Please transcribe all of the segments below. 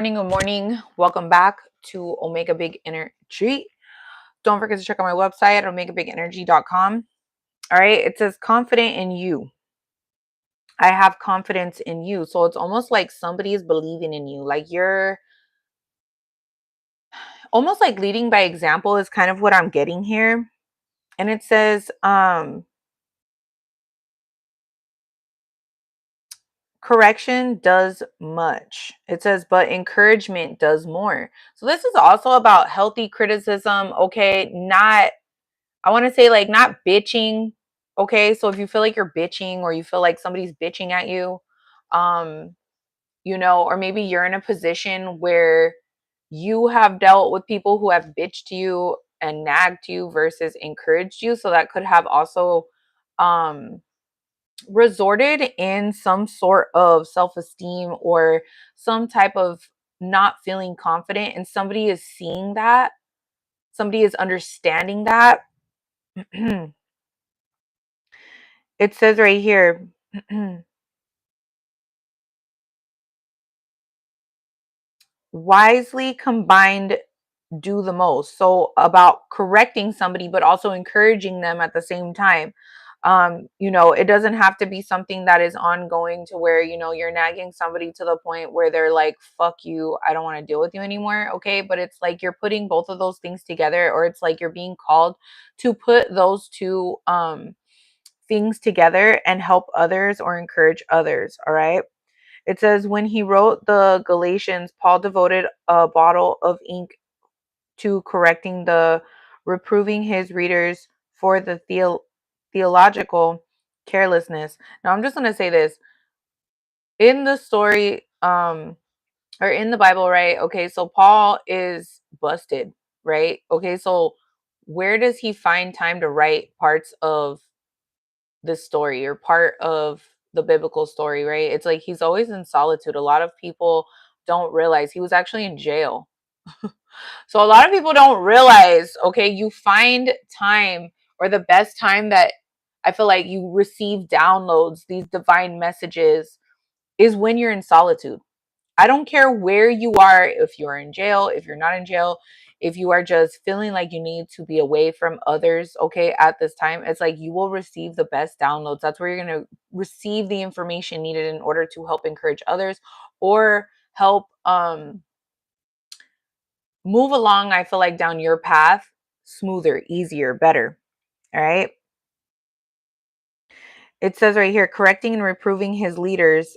Good morning. Welcome back to Omega Big Energy. Don't forget to check out my website at omegabigenergy.com. All right. It says confident in you. I have confidence in you. So it's almost like somebody is believing in you. Like you're almost like leading by example is kind of what I'm getting here. And it says, correction does much. It says, but encouragement does more. So this is also about healthy criticism. Okay. I want to say like not bitching. Okay. So if you feel like you're bitching or you feel like somebody's bitching at you, um, or maybe you're in a position where you have dealt with people who have bitched you and nagged you versus encouraged you. So that could have also um resorted in some sort of self-esteem or some type of not feeling confident. And somebody is seeing that, somebody is understanding that. It says right here, wisely combined do the most. So about correcting somebody, but also encouraging them at the same time. It doesn't have to be something that is ongoing to where, you're nagging somebody to the point where they're like, fuck you, I don't want to deal with you anymore. Okay. But it's like you're putting both of those things together, or it's like you're being called to put those two things together and help others or encourage others. All right. It says when he wrote the Galatians, Paul devoted a bottle of ink to correcting the reproving his readers for the theological carelessness. Now I'm just going to say this in the story or in the Bible, right? Okay, so Paul is busted, right? Okay, so where does he find time to write parts of this story or part of the biblical story, right? It's like he's always in solitude. A lot of people don't realize he was actually in jail. So a lot of people don't realize, okay, you find time, or the best time that I feel like you receive downloads, these divine messages, is when you're in solitude. I don't care where you are, if you're in jail, if you're not in jail, if you are just feeling like you need to be away from others, okay, at this time, it's like you will receive the best downloads. That's where you're going to receive the information needed in order to help encourage others or help move along, I feel like, down your path smoother, easier, better. All right. It says right here, correcting and reproving his readers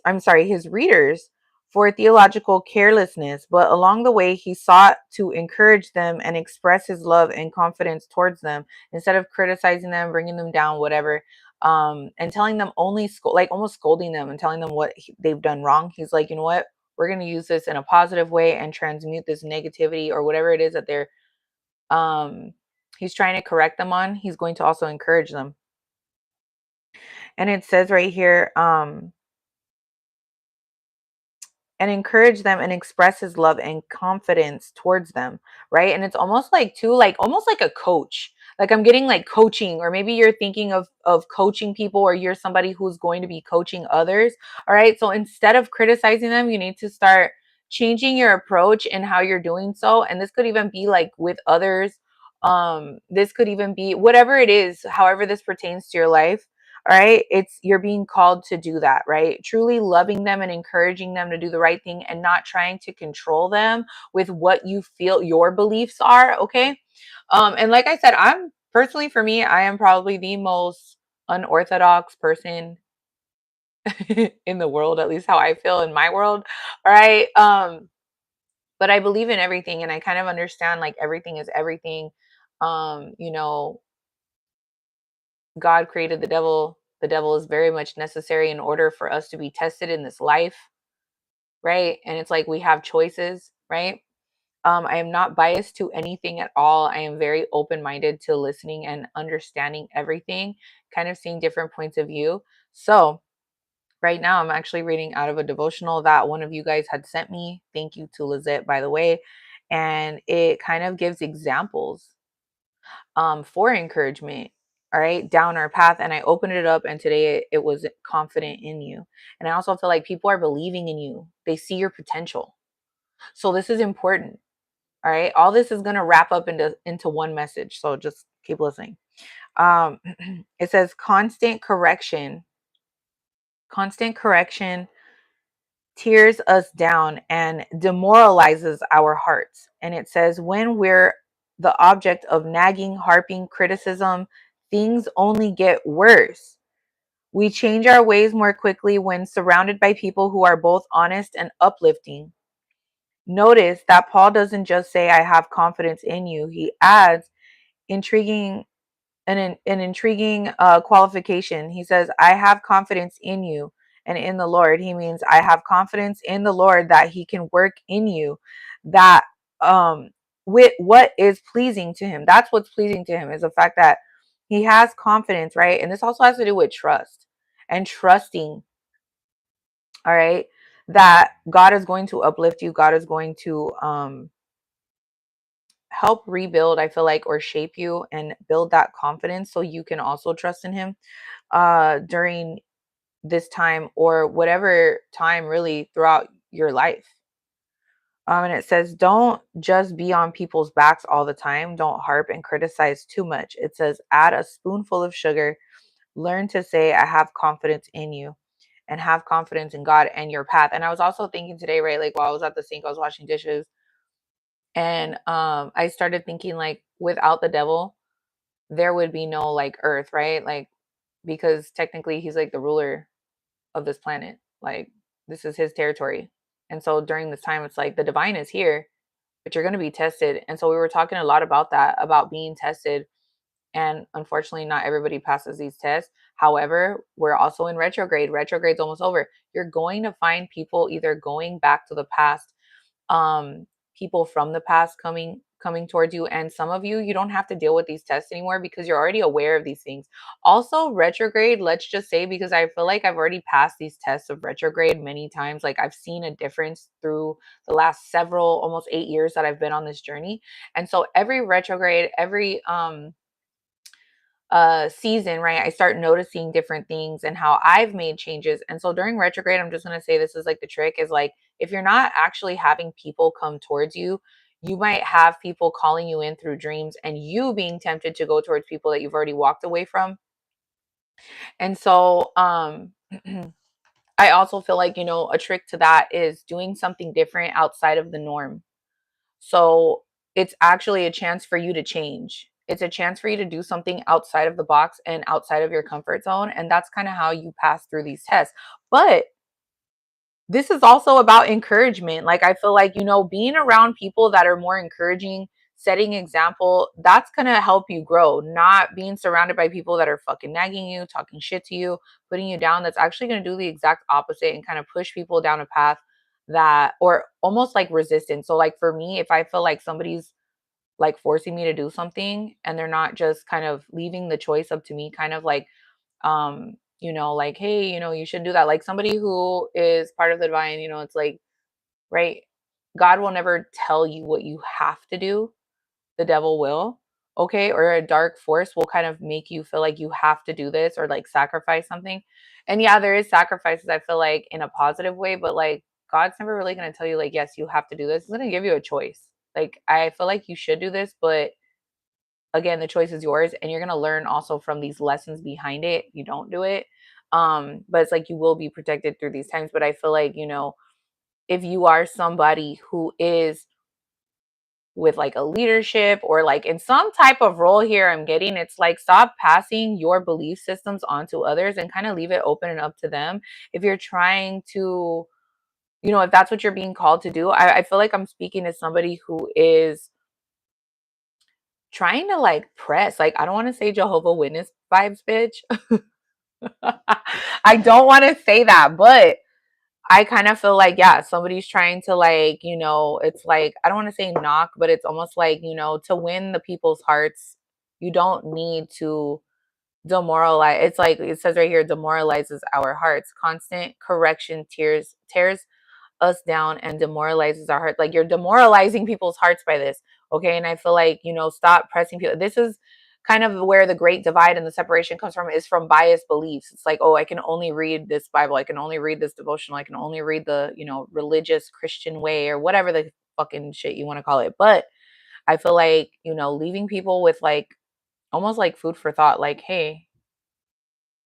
for theological carelessness, but along the way he sought to encourage them and express his love and confidence towards them instead of criticizing them, bringing them down, whatever, and telling them only like almost scolding them and telling them what they've done wrong. He's like, you know what? We're going to use this in a positive way and transmute this negativity or whatever it is that um he's trying to correct them on. He's going to also encourage them. And it says right here, and encourage them and express his love and confidence towards them, right? And it's almost like too, like almost like a coach. Like I'm getting like coaching, or maybe you're thinking of coaching people, or you're somebody who's going to be coaching others. All right. So instead of criticizing them, you need to start changing your approach and how you're doing so. And this could even be like with others. This could even be whatever it is, however this pertains to your life. All right. It's you're being called to do that, right? Truly loving them and encouraging them to do the right thing and not trying to control them with what you feel your beliefs are. Okay. And like I said, I'm personally, for me, I am probably the most unorthodox person in the world, at least how I feel in my world. All right. But I believe in everything and I kind of understand like everything is everything. Um, you know, God created the devil. The devil is very much necessary in order for us to be tested in this life, right? And it's like we have choices, right? I am not biased to anything at all. I am very open minded to listening and understanding everything, kind of seeing different points of view. So, right now, I'm actually reading out of a devotional that one of you guys had sent me. Thank you to Lizette, by the way. And it kind of gives examples for encouragement, all right, down our path. And I opened it up, and today it was confident in you. And I also feel like people are believing in you, they see your potential. So this is important. All right. All this is going to wrap up into one message. So just keep listening. Um, it says constant correction tears us down and demoralizes our hearts. And it says, when we're the object of nagging, harping, criticism, things only get worse. We change our ways more quickly when surrounded by people who are both honest and uplifting. Notice that Paul doesn't just say, I have confidence in you. He adds, intriguing an intriguing qualification. He says, I have confidence in you and in the Lord. He means I have confidence in the Lord that he can work in you, that with what is pleasing to him. That's what's pleasing to him, is the fact that he has confidence, right? And this also has to do with trust and trusting, all right, that God is going to uplift you. God is going to help rebuild, I feel like, or shape you and build that confidence so you can also trust in him during this time, or whatever time really throughout your life. And it says, don't just be on people's backs all the time. Don't harp and criticize too much. It says, add a spoonful of sugar. Learn to say, I have confidence in you, and have confidence in God and your path. And I was also thinking today, right? Like while I was at the sink, I was washing dishes, and I started thinking, like, without the devil, there would be no like earth, right? Like, because technically he's like the ruler of this planet. Like, this is his territory. And so during this time, it's like the divine is here, but you're going to be tested. And so we were talking a lot about that, about being tested. And unfortunately, not everybody passes these tests. However, we're also in retrograde. Retrograde's almost over. You're going to find people either going back to the past, um people from the past coming towards you, and some of you, you don't have to deal with these tests anymore because you're already aware of these things. Also, retrograde, let's just say, because I feel like I've already passed these tests of retrograde many times, like I've seen a difference through the last several, almost 8 years that I've been on this journey. And so every retrograde, every season, right, I start noticing different things and how I've made changes. And so during retrograde, I'm just going to say, this is like the trick, is like, if you're not actually having people come towards you, you might have people calling you in through dreams, and you being tempted to go towards people that you've already walked away from. And so I also feel like, a trick to that is doing something different outside of the norm. So it's actually a chance for you to change. It's a chance for you to do something outside of the box and outside of your comfort zone. And that's kind of how you pass through these tests. But this is also about encouragement. Like, I feel like, being around people that are more encouraging, setting example, that's going to help you grow, not being surrounded by people that are fucking nagging you, talking shit to you, putting you down. That's actually going to do the exact opposite and kind of push people down a path that, or almost like resistance. So like for me, if I feel like somebody's like forcing me to do something and they're not just kind of leaving the choice up to me, kind of like, like, hey, you should do that. Like somebody who is part of the divine, it's like, right, God will never tell you what you have to do. The devil will, okay, or a dark force will kind of make you feel like you have to do this or like sacrifice something. And yeah, there is sacrifices, I feel like, in a positive way, but like God's never really going to tell you like, yes, you have to do this. He's going to give you a choice. Like, I feel like you should do this, but again, the choice is yours, and you're going to learn also from these lessons behind it. You don't do it. But it's like you will be protected through these times. But I feel like, if you are somebody who is with like a leadership or like in some type of role here, I'm getting, it's like, stop passing your belief systems onto others and kind of leave it open and up to them. If you're trying to, if that's what you're being called to do, I feel like I'm speaking as somebody who is trying to like press, like, I don't want to say Jehovah Witness vibes, bitch. I don't want to say that, but I kind of feel like, yeah, somebody's trying to like, it's like, I don't want to say knock, but it's almost like, to win the people's hearts, you don't need to demoralize. It's like, it says right here, demoralizes our hearts. Constant correction tears us down and demoralizes our heart. Like, you're demoralizing people's hearts by this. Okay. And I feel like, stop pressing people. This is kind of where the great divide and the separation comes from, is from biased beliefs. It's like, oh, I can only read this Bible. I can only read this devotional. I can only read the, religious Christian way, or whatever the fucking shit you want to call it. But I feel like, you know, leaving people with like almost like food for thought, like, hey,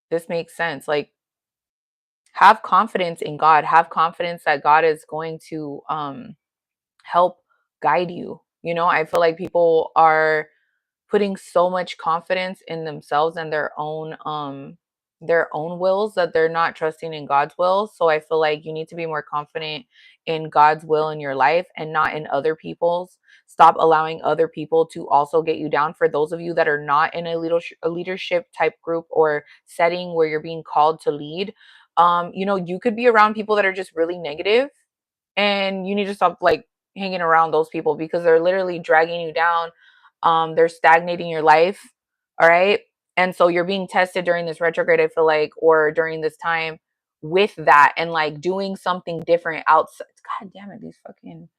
this makes sense. Like, have confidence in God, have confidence that God is going to help guide you. You know, I feel like people are putting so much confidence in themselves and their own wills that they're not trusting in God's will. So I feel like you need to be more confident in God's will in your life and not in other people's. Stop allowing other people to also get you down. For those of you that are not in a leadership type group or setting where you're being called to lead, you know, you could be around people that are just really negative, and you need to stop like hanging around those people because they're literally dragging you down. They're stagnating your life. All right. And so you're being tested during this retrograde, I feel like, or during this time with that and like doing something different outside. God damn it, these fucking,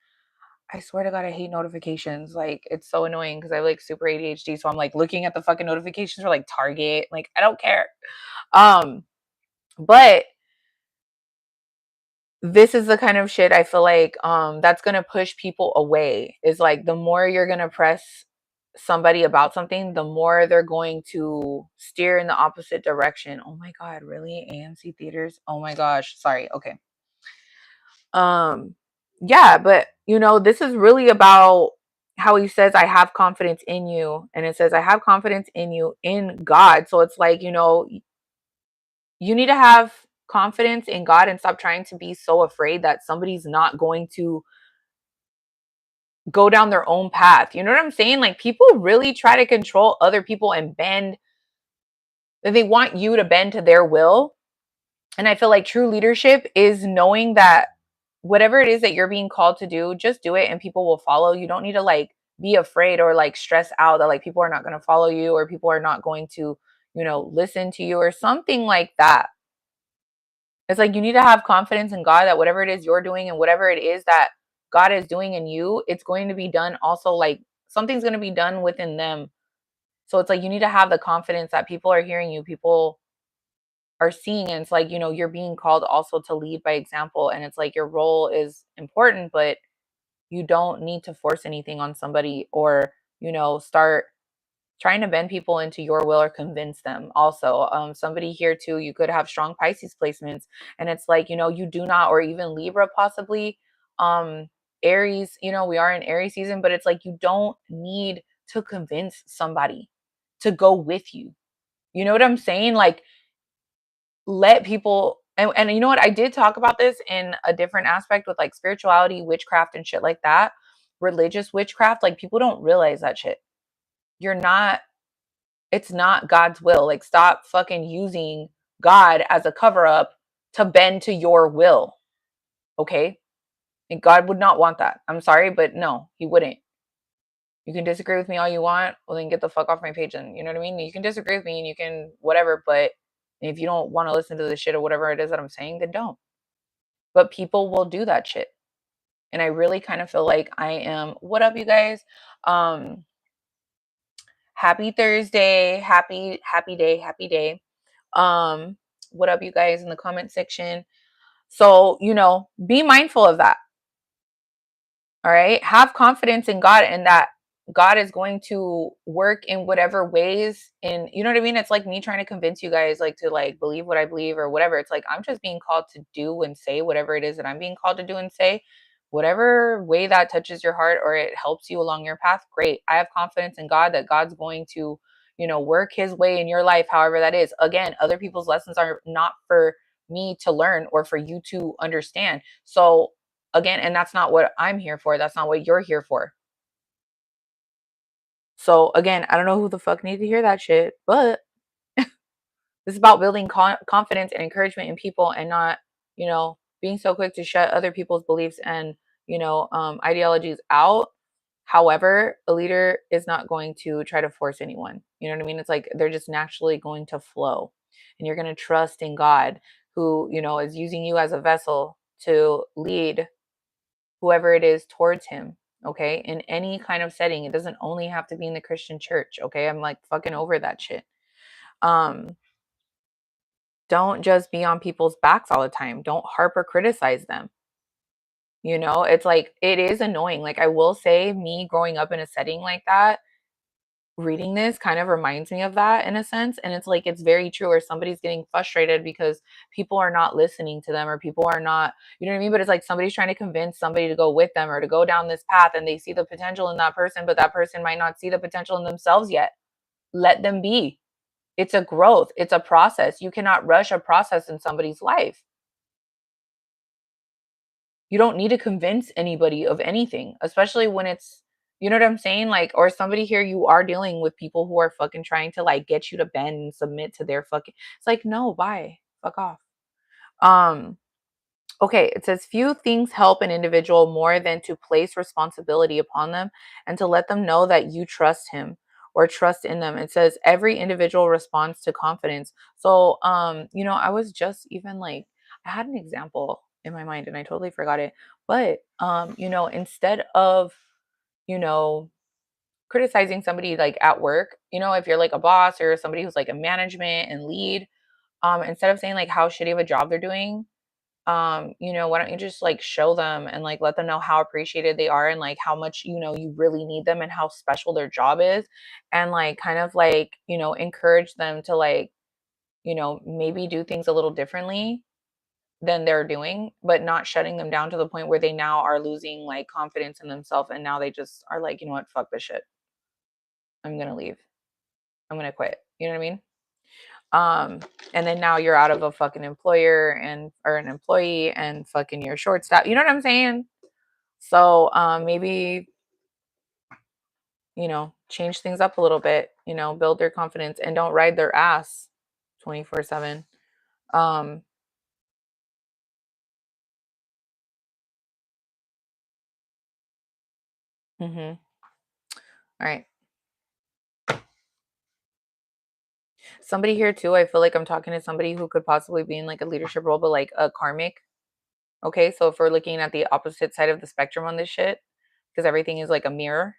I swear to God, I hate notifications. Like, it's so annoying because I have like super ADHD. So I'm like looking at the fucking notifications for like Target. Like, I don't care. Um, but this is the kind of shit I feel like that's gonna push people away. Is like the more you're gonna press somebody about something, the more they're going to steer in the opposite direction. Oh my god, really? AMC theaters? Oh my gosh. Sorry. Okay. Um yeah, but you know, this is really about how he says I have confidence in you, and it says I have confidence in you in God. So it's like, you know, you need to have confidence in God and stop trying to be so afraid that somebody's not going to go down their own path. You know what I'm saying? Like, people really try to control other people and bend, they want you to bend to their will. And I feel like true leadership is knowing that whatever it is that you're being called to do, just do it and people will follow. You don't need to like be afraid or like stress out that like people are not going to follow you or people are not going to, you know, listen to you or something like that. It's like you need to have confidence in God that whatever it is you're doing and whatever it is that God is doing in you, it's going to be done also, like something's going to be done within them. So it's like you need to have the confidence that people are hearing you, people are seeing, and it's like, you know, you're being called also to lead by example. And it's like your role is important, but you don't need to force anything on somebody or, you know, start trying to bend people into your will or convince them. Also, somebody here too, you could have strong Pisces placements, and it's like, you know, you do not, or even Libra possibly, um Aries, you know, we are in Aries season, but it's like you don't need to convince somebody to go with you. You know what I'm saying? Like, let people, and you know what, I did talk about this in a different aspect with like spirituality, witchcraft and shit like that. Religious witchcraft, like people don't realize that shit. You're not, it's not God's will. Like, stop fucking using God as a cover up to bend to your will. Okay? And God would not want that. I'm sorry, but no, he wouldn't. You can disagree with me all you want. Well, then get the fuck off my page. And you know what I mean? You can disagree with me and you can whatever, but if you don't want to listen to the shit or whatever it is that I'm saying, then don't. But people will do that shit. And I really kind of feel like I am, what up, you guys? Um, Happy Thursday, happy day, happy day. Um, what up, you guys, in the comment section? So, you know, be mindful of that. All right. Have confidence in God and that God is going to work in whatever ways. And you know what I mean? It's like me trying to convince you guys like to like believe what I believe or whatever. It's like I'm just being called to do and say whatever it is that I'm being called to do and say. Whatever way that touches your heart or it helps you along your path, great. I have confidence in God that God's going to, you know, work his way in your life, however that is. Again, other people's lessons are not for me to learn or for you to understand. So again, and that's not what I'm here for. That's not what you're here for. So again, I don't know who the fuck needs to hear that shit, but this is about building confidence and encouragement in people and not, you know, being so quick to shut other people's beliefs and, you know, ideologies out. However, a leader is not going to try to force anyone. You know what I mean? It's like they're just naturally going to flow, and you're going to trust in God, who, you know, is using you as a vessel to lead whoever it is towards him. Okay, in any kind of setting, it doesn't only have to be in the Christian church. Okay, I'm like fucking over that shit. um don't just be on people's backs all the time. Don't harp or criticize them. You know, it's like it is annoying. Like I will say, me growing up in a setting like that, reading this kind of reminds me of that in a sense. And it's like it's very true, or somebody's getting frustrated because people are not listening to them, or people are not, you know what I mean? But it's like somebody's trying to convince somebody to go with them or to go down this path, and they see the potential in that person, but that person might not see the potential in themselves yet. Let them be. It's a growth, it's a process. You cannot rush a process in somebody's life. You don't need to convince anybody of anything, especially when it's, you know what I'm saying? Like, or somebody here, you are dealing with people who are fucking trying to like get you to bend and submit to their fucking, it's like, no, bye. Fuck off. Um, Okay, it says few things help an individual more than to place responsibility upon them and to let them know that you trust him or trust in them. It says every individual responds to confidence. So, I was just even like, I had an example in my mind and I totally forgot it. But, instead of, you know, criticizing somebody like at work, if you're like a boss or somebody who's like a management and lead, instead of saying like how shitty of a job they're doing, why don't you just like show them and like let them know how appreciated they are and like how much, you really need them and how special their job is. And like kind of like, encourage them to like, maybe do things a little differently than they're doing, but not shutting them down to the point where they now are losing like confidence in themselves. And now they just are like, you know what, fuck this shit. I'm going to leave. I'm going to quit. You know what I mean? Um, and then now you're out of a fucking employer and or an employee and fucking you're short staffed. You know what I'm saying? So maybe, change things up a little bit, build their confidence and don't ride their ass 24/7. Um, mhm. All right. Somebody here too, I feel like I'm talking to somebody who could possibly be in like a leadership role, but like a karmic. Okay, so if we're looking at the opposite side of the spectrum on this shit, because everything is like a mirror.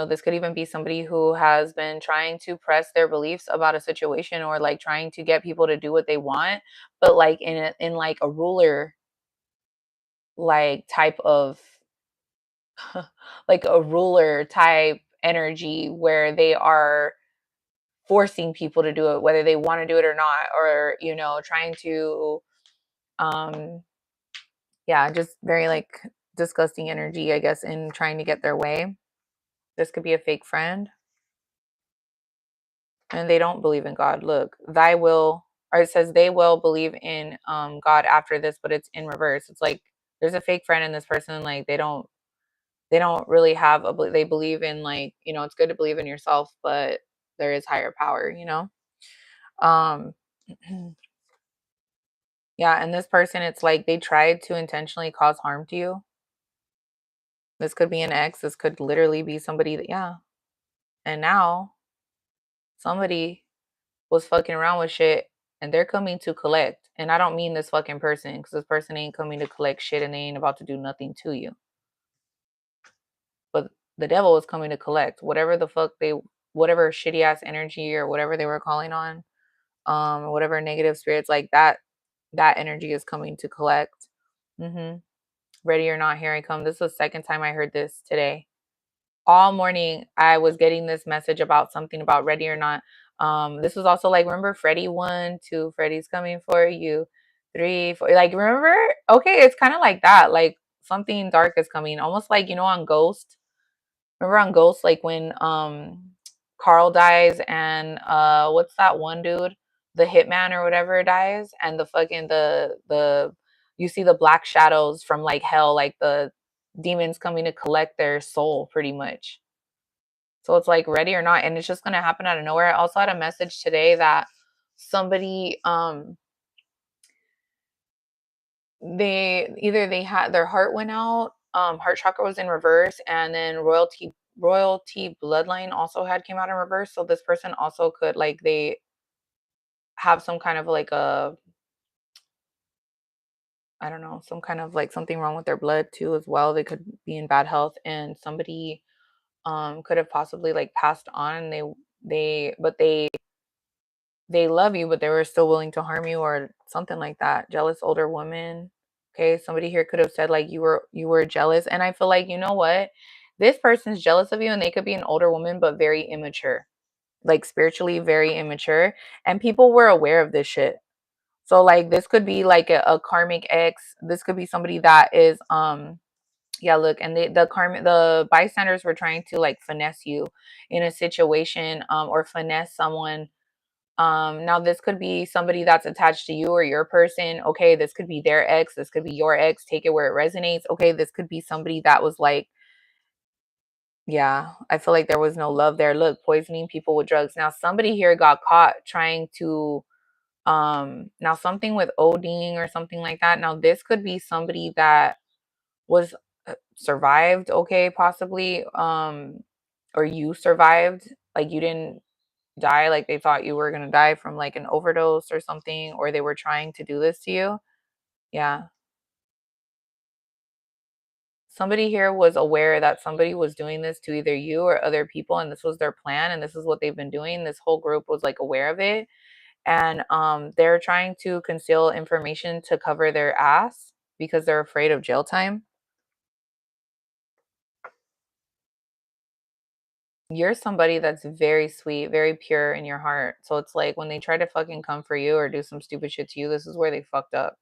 This could even be somebody who has been trying to press their beliefs about a situation or like trying to get people to do what they want, but like in like a ruler like type of like a ruler type energy where they are forcing people to do it whether they want to do it or not, or trying to um yeah, just very like disgusting energy, I guess, in trying to get their way. This could be a fake friend and they don't believe in God. Look, thy will, or it says they will believe in God after this, but it's in reverse. It's like there's a fake friend in this person, like they don't really have they believe in like, it's good to believe in yourself, but there is higher power. Um yeah, and this person, it's like they tried to intentionally cause harm to you. This could be an ex, this could literally be somebody that, yeah. And now somebody was fucking around with shit and they're coming to collect. And I don't mean this fucking person, because this person ain't coming to collect shit and they ain't about to do nothing to you. But the devil is coming to collect whatever the fuck whatever shitty ass energy or whatever they were calling on, whatever negative spirits like that energy is coming to collect. Mm-hmm. Ready or not, here I come. This is the second time I heard this today. All morning I was getting this message about something about ready or not. This was also like, remember Freddy 1, 2, Freddy's coming for you, 3, 4, like remember? Okay, it's kind of like that. Like something dark is coming. Almost like, on Ghost. Remember on Ghost, like when Carl dies and what's that one dude? The hitman or whatever dies, and the fucking the you see the black shadows from like hell, like the demons coming to collect their soul pretty much. So it's like ready or not, and it's just gonna happen out of nowhere. I also had a message today that somebody they had their heart went out, heart chakra was in reverse, and then royalty bloodline also had came out in reverse. So this person also could like they have some kind of like a, I don't know, some kind of like something wrong with their blood too as well. They could be in bad health, and somebody could have possibly like passed on, and they love you, but they were still willing to harm you or something like that. Jealous older woman Okay, somebody here could have said like you were jealous, and I feel like, you know what? This person's jealous of you, and they could be an older woman but very immature. Like spiritually very immature, and people were aware of this shit. So like this could be like a karmic ex. This could be somebody that is yeah, look, and the bystanders were trying to like finesse you in a situation, or finesse someone. Now this could be somebody that's attached to you or your person. Okay, this could be their ex, this could be your ex, take it where it resonates. Okay, this could be somebody that was like, yeah, I feel like there was no love there. Look, poisoning people with drugs. Now somebody here got caught trying to now something with ODing or something like that. Now this could be somebody that was survived, okay, possibly, or you survived, like you didn't die, like they thought you were going to die from like an overdose or something, or they were trying to do this to you. Yeah. Somebody here was aware that somebody was doing this to either you or other people, and this was their plan, and this is what they've been doing. This whole group was like aware of it, and they're trying to conceal information to cover their ass because they're afraid of jail time. You're somebody that's very sweet, very pure in your heart. So it's like when they try to fucking come for you or do some stupid shit to you, this is where they fucked up.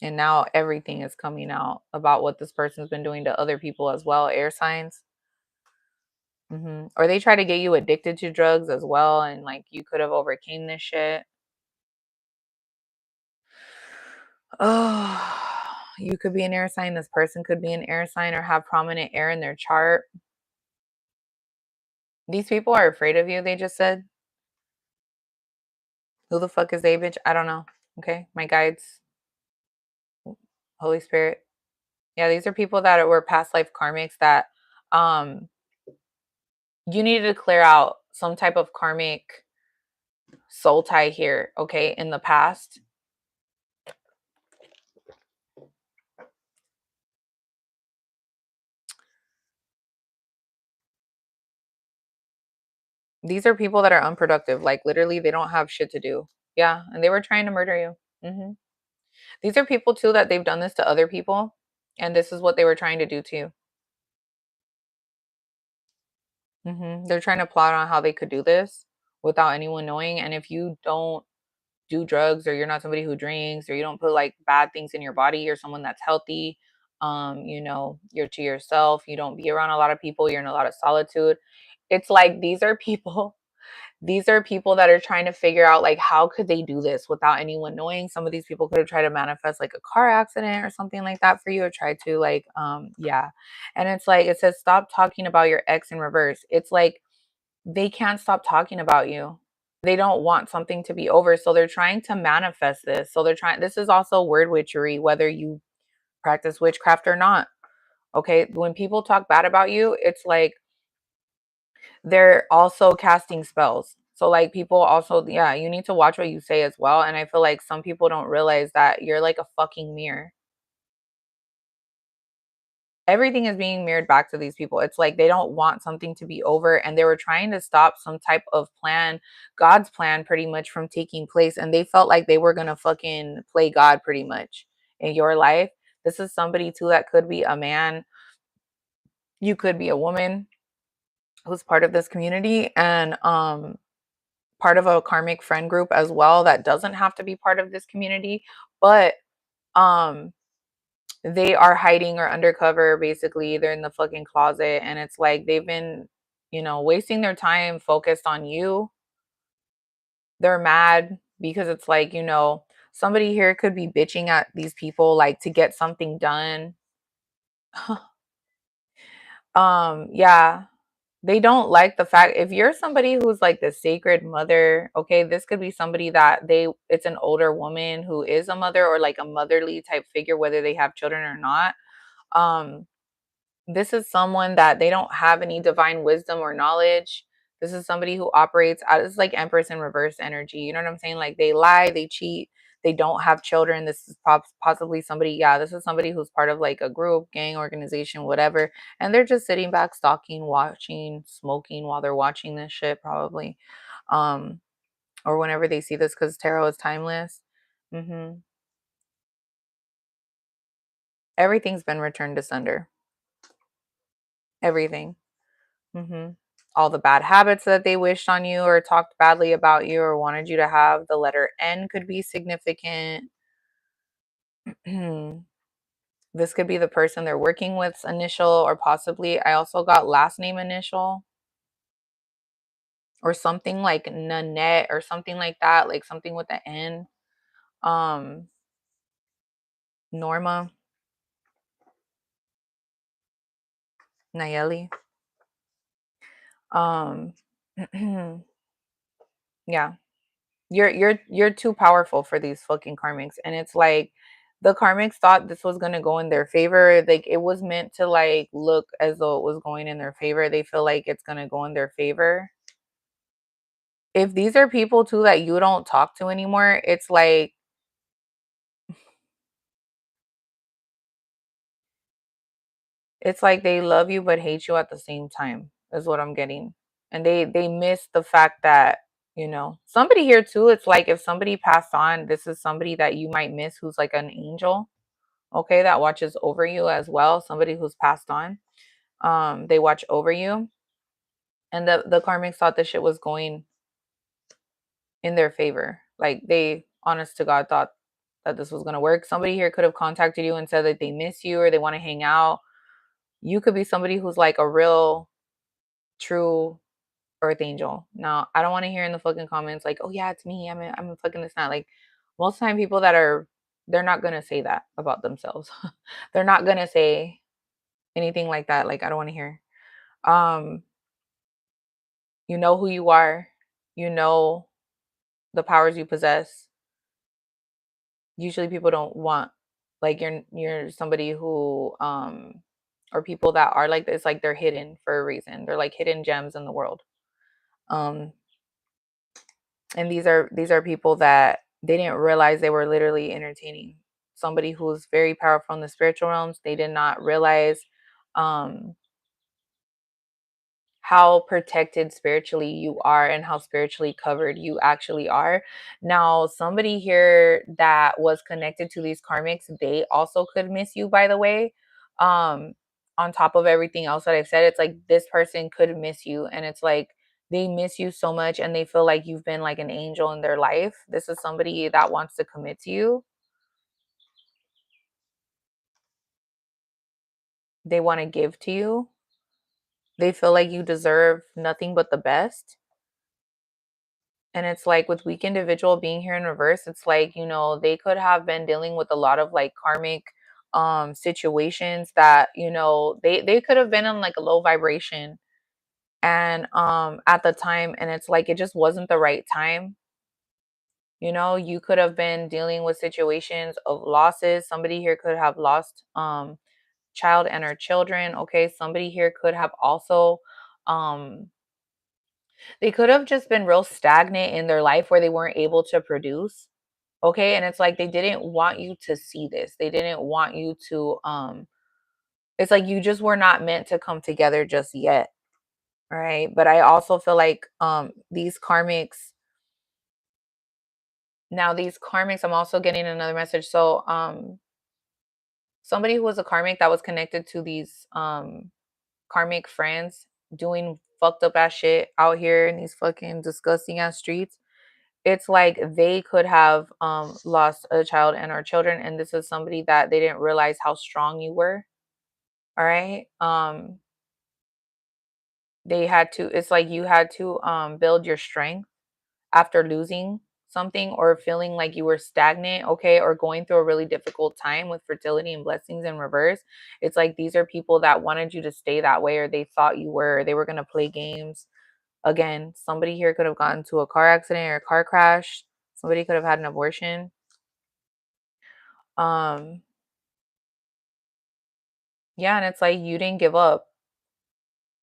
And now everything is coming out about what this person's been doing to other people as well. Air signs. Or they try to get you addicted to drugs as well. And like you could have overcame this shit. Oh, you could be an air sign. This person could be an air sign or have prominent air in their chart. These people are afraid of you, they just said. Who the fuck is they, bitch? I don't know. Okay. My guides, Holy Spirit. Yeah, these are people that were past life karmics that um you needed to clear out some type of karmic soul tie here, okay, in the past. These are people that are unproductive. Like literally they don't have shit to do. Yeah, and they were trying to murder you. These are people too that they've done this to other people, and this is what they were trying to do to you. They're trying to plot on how they could do this without anyone knowing. And if you don't do drugs, or you're not somebody who drinks, or you don't put like bad things in your body, you're someone that's healthy, you're to yourself, you don't be around a lot of people, you're in a lot of solitude. It's like these are people that are trying to figure out like how could they do this without anyone knowing. Some of these people could have tried to manifest like a car accident or something like that for you, or try to like yeah. And it's like it says stop talking about your ex in reverse. It's like they can't stop talking about you. They don't want something to be over, so they're trying to manifest this. So they're trying, this is also word witchery, whether you practice witchcraft or not. Okay? When people talk bad about you, it's like they're also casting spells. So like people also, yeah, you need to watch what you say as well. And I feel like some people don't realize that you're like a fucking mirror. Everything is being mirrored back to these people. It's like they don't want something to be over, and they were trying to stop some type of plan, God's plan pretty much, from taking place, and they felt like they were going to fucking play God pretty much in your life. This is somebody too that could be a man, you could be a woman who's part of this community, and part of a karmic friend group as well that doesn't have to be part of this community, but um they are hiding or undercover. Basically they're in the fucking closet, and it's like they've been, wasting their time focused on you. They're mad because it's like, somebody here could be bitching at these people like to get something done. Yeah, they don't like the fact, if you're somebody who's like the sacred mother, okay, this could be somebody that it's an older woman who is a mother, or like a motherly type figure, whether they have children or not. um This is someone that they don't have any divine wisdom or knowledge. This is somebody who operates out, it's like Empress in reverse energy. You know what I'm saying? Like they lie, they cheat, they don't have children. This is possibly somebody, yeah, this is somebody who's part of like a group, gang, organization, whatever. And they're just sitting back, stalking, watching, smoking while they're watching this shit, probably. Um, or whenever they see this, because tarot is timeless. Everything's been returned to sender. Everything. All the bad habits that they wished on you or talked badly about you or wanted you to have. The letter N could be significant. This could be the person they're working with's initial, or possibly I also got last name initial, or something like Nanette or something like that, like something with the N. Um, Norma, Nayeli. Um, yeah, you're too powerful for these fucking karmics, and it's like the karmics thought this was gonna go in their favor. Like it was meant to like look as though it was going in their favor. They feel like it's gonna go in their favor. If these are people too that you don't talk to anymore, it's like they love you but hate you at the same time, is what I'm getting. And they miss the fact that, somebody here too, it's like if somebody passed on, this is somebody that you might miss who's like an angel, okay, that watches over you as well. Somebody who's passed on. They watch over you. And the karmics thought this shit was going in their favor. Like they, honest to God, thought that this was gonna work. Somebody here could have contacted you and said that they miss you or they want to hang out. You could be somebody who's like a real true earth angel. Now, I don't want to hear in the fucking comments like, "Oh yeah, it's me. I'm a fucking this not." Like most of the time people that are, they're not going to say that about themselves. They're not going to say anything like that. Like I don't want to hear. Um you know who you are. You know the powers you possess. Usually people don't want, like you're somebody who or people that are like this, like they're hidden for a reason. They're like hidden gems in the world. Um and these are people that they didn't realize they were literally entertaining somebody who's very powerful in the spiritual realms. They did not realize um how protected spiritually you are and how spiritually covered you actually are. Now, somebody here that was connected to these karmics, they also could miss you, by the way. Um, on top of everything else that I've said, it's like this person could miss you, and it's like they miss you so much and they feel like you've been like an angel in their life. This is somebody that wants to commit to you. They want to give to you. They feel like you deserve nothing but the best. And it's like with weak individual being here in reverse, it's like, they could have been dealing with a lot of like karmic situations that, they could have been in like a low vibration and at the time, and it's like it just wasn't the right time. You could have been dealing with situations of losses. Somebody here could have lost child and her children. Okay, somebody here could have also um they could have just been real stagnant in their life where they weren't able to produce. Okay, and it's like they didn't want you to see this. They didn't want you to it's like you just were not meant to come together just yet. Right? But I also feel like these karmics, I'm also getting another message. So somebody who was a karmic that was connected to these karmic friends doing fucked up ass shit out here in these fucking disgusting ass streets. It's like they could have lost a child and or children, and this is somebody that they didn't realize how strong you were. All right. They had to, it's like you had to build your strength after losing something or feeling like you were stagnant, okay, or going through a really difficult time with fertility and blessings in reverse. It's like these are people that wanted you to stay that way, or they thought they were going to play games. Again, somebody here could have gotten to a car accident or a car crash. Somebody could have had an abortion. Um yeah, and it's like you didn't give up.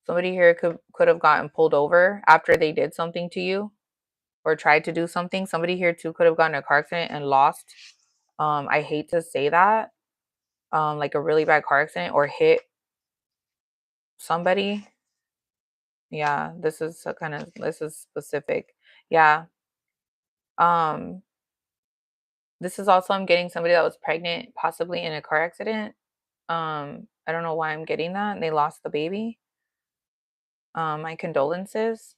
Somebody here could have gotten pulled over after they did something to you or tried to do something. Somebody here too could have gotten a car accident and lost. I hate to say that. Like a really bad car accident or hit somebody. Yeah, this is specific. Yeah. Um, this is also, I'm getting somebody that was pregnant, possibly in a car accident. I don't know why I'm getting that. And they lost the baby. My condolences.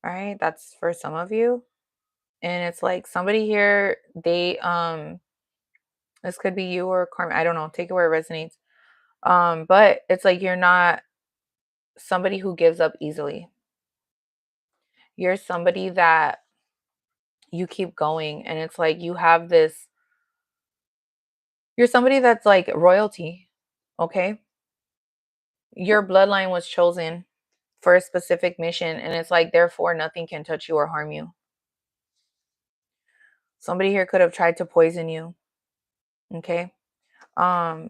All right, that's for some of you. And it's like somebody here, they this could be you or Karma. I don't know. Take it where it resonates. But it's like you're not somebody who gives up easily. You're somebody that you keep going, and it's like you have this, you're somebody that's like royalty. Okay? Your bloodline was chosen for a specific mission, and it's like therefore nothing can touch you or harm you. Somebody here could have tried to poison you. Okay?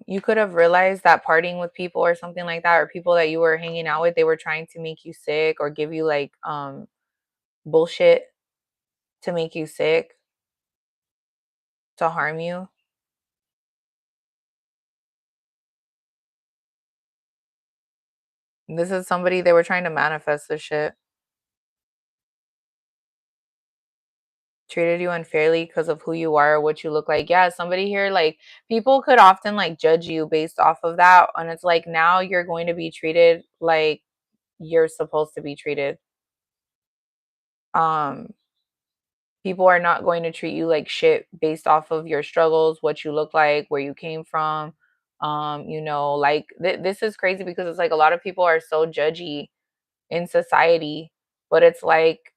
You could have realized that partying with people or something like that, or people that you were hanging out with, they were trying to make you sick or give you like bullshit to make you sick, to harm you. This is somebody, they were trying to manifest this shit. Treated you unfairly because of who you are or what you look like. Yeah, somebody here, like, people could often like judge you based off of that. And it's like now you're going to be treated like you're supposed to be treated. Um, People are not going to treat you like shit based off of your struggles, what you look like, where you came from. Like this is crazy because it's like a lot of people are so judgy in society, but it's like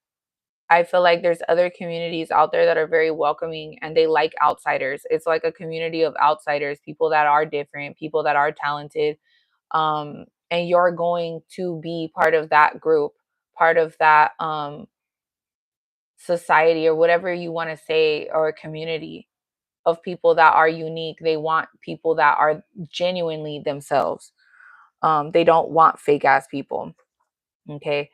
I feel like there's other communities out there that are very welcoming and they like outsiders. It's like a community of outsiders, people that are different, people that are talented. And you're going to be part of that group, part of that society or whatever you want to say, or a community of people that are unique. They want people that are genuinely themselves. They don't want fake ass people. Okay.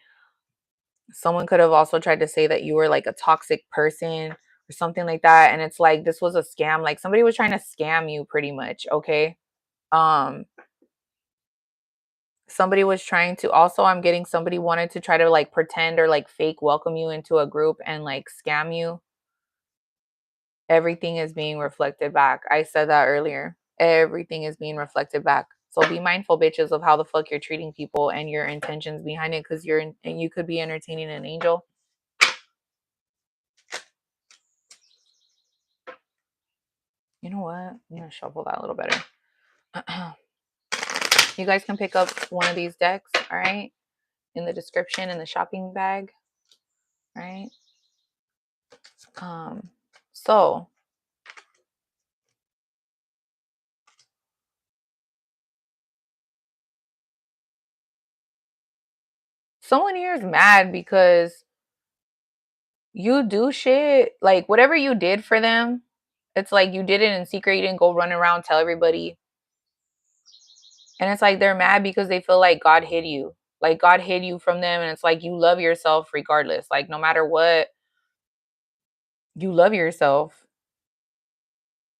Someone could have also tried to say that you were like a toxic person or something like that. And it's like this was a scam. Like somebody was trying to scam you pretty much. Okay. Um, Somebody was trying to also, I'm getting somebody wanted to try to like pretend or like fake welcome you into a group and like scam you. Everything is being reflected back. I said that earlier. Everything is being reflected back. So be mindful, bitches, of how the fuck you're treating people and your intentions behind it, because and you could be entertaining an angel. You know what? I'm gonna shuffle that a little better. You guys can pick up one of these decks, all right? In the description, in the shopping bag, right? Um, so someone here is mad because you do shit, like whatever you did for them, it's like you did it in secret, you didn't go run around tell everybody. And it's like they're mad because they feel like God hid you. Like God hid you from them, and it's like you love yourself regardless. Like no matter what, you love yourself,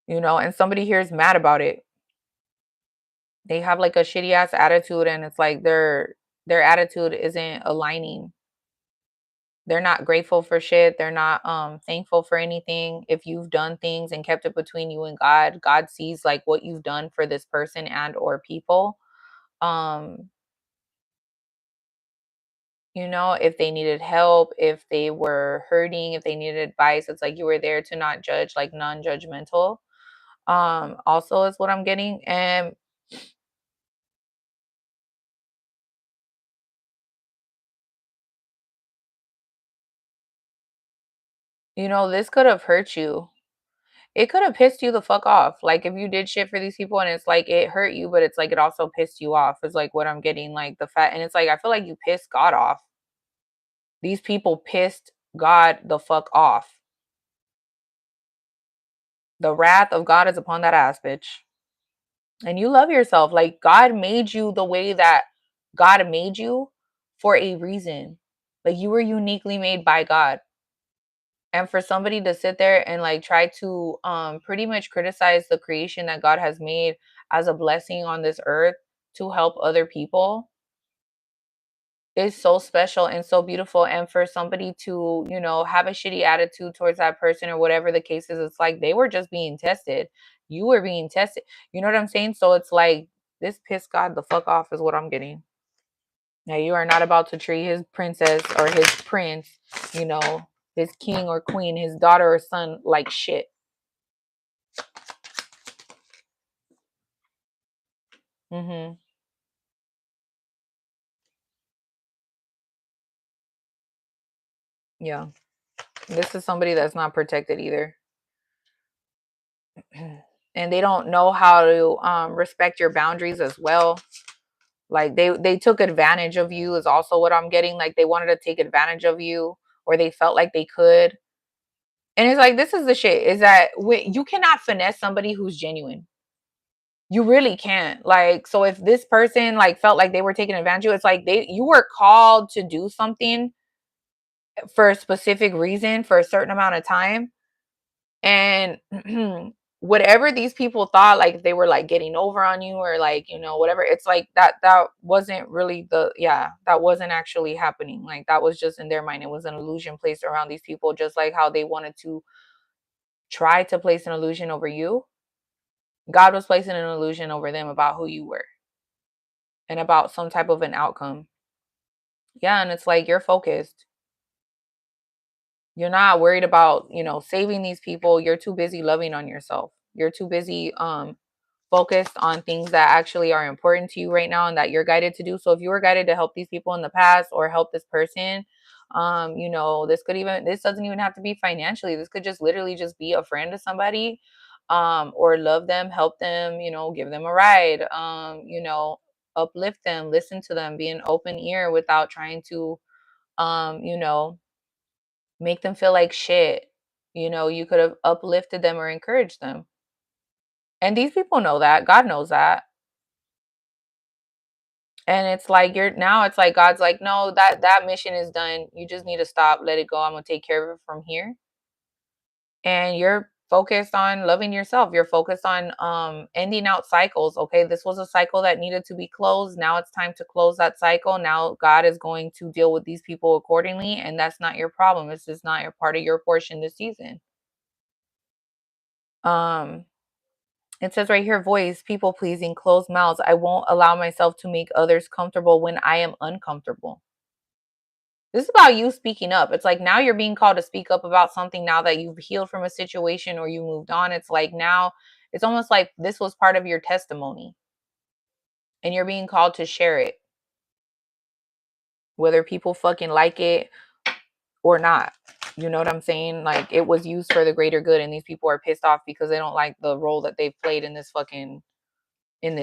and somebody here is mad about it. They have like a shitty ass attitude, and it's like their attitude isn't aligning. They're not grateful for shit. They're not thankful for anything. If you've done things and kept it between you and God, God sees like what you've done for this person and or people. Um if they needed help, if they were hurting, if they needed advice, it's like you were there to not judge, like non-judgmental. Also is what I'm getting. And this could have hurt you. It could have pissed you the fuck off. Like if you did shit for these people and it's like it hurt you, but it's like it also pissed you off, is like what I'm getting. Like the fact, and it's like I feel like you pissed God off. These people pissed God the fuck off. The wrath of God is upon that ass bitch. And you love yourself. Like God made you the way that God made you for a reason. Like you were uniquely made by God. And for somebody to sit there and like try to pretty much criticize the creation that God has made as a blessing on this earth to help other people, is so special and so beautiful. And for somebody to, have a shitty attitude towards that person or whatever the case is, it's like they were just being tested. You were being tested. You know what I'm saying? So it's like this pissed God the fuck off is what I'm getting. Now you are not about to treat his princess or his prince, his king or queen, his daughter or son like shit. Mhm. Yeah. This is somebody that's not protected either. And they don't know how to respect your boundaries as well. Like they took advantage of you is also what I'm getting. Like they wanted to take advantage of you, or they felt like they could. And it's like this is the shit is that you cannot finesse somebody who's genuine. You really can't. Like, so if this person like felt like they were taking advantage of you, it's like you were called to do something for a specific reason for a certain amount of time. And whatever these people thought, like they were like getting over on you or like, whatever, it's like that wasn't really that wasn't actually happening. Like that was just in their mind. It was an illusion placed around these people, just like how they wanted to try to place an illusion over you. God was placing an illusion over them about who you were and about some type of an outcome. Yeah, and it's like you're focused. You're not worried about, saving these people. You're too busy loving on yourself. You're too busy focused on things that actually are important to you right now and that you're guided to do. So if you were guided to help these people in the past or help this person, this doesn't even have to be financially. This could just literally just be a friend to somebody, or love them, help them, give them a ride, uplift them, listen to them, be an open ear without trying to, um, you know, make them feel like shit. You could have uplifted them or encouraged them. And these people know that. God knows that. And it's like it's like God's like, no, that mission is done. You just need to stop, let it go. I'm gonna take care of it from here. And you're focused on loving yourself. You're focused on ending out cycles. Okay, this was a cycle that needed to be closed. Now it's time to close that cycle. Now God is going to deal with these people accordingly, and that's not your problem. It's just not your part of your portion this season. Um it says right here, voice, people pleasing, closed mouths. I won't allow myself to make others comfortable when I am uncomfortable. This is about you speaking up. It's like now you're being called to speak up about something now that you've healed from a situation or you moved on. It's like now it's almost like this was part of your testimony and you're being called to share it, whether people fucking like it or not. You know what I'm saying? Like it was used for the greater good and these people are pissed off because they don't like the role that they've played in this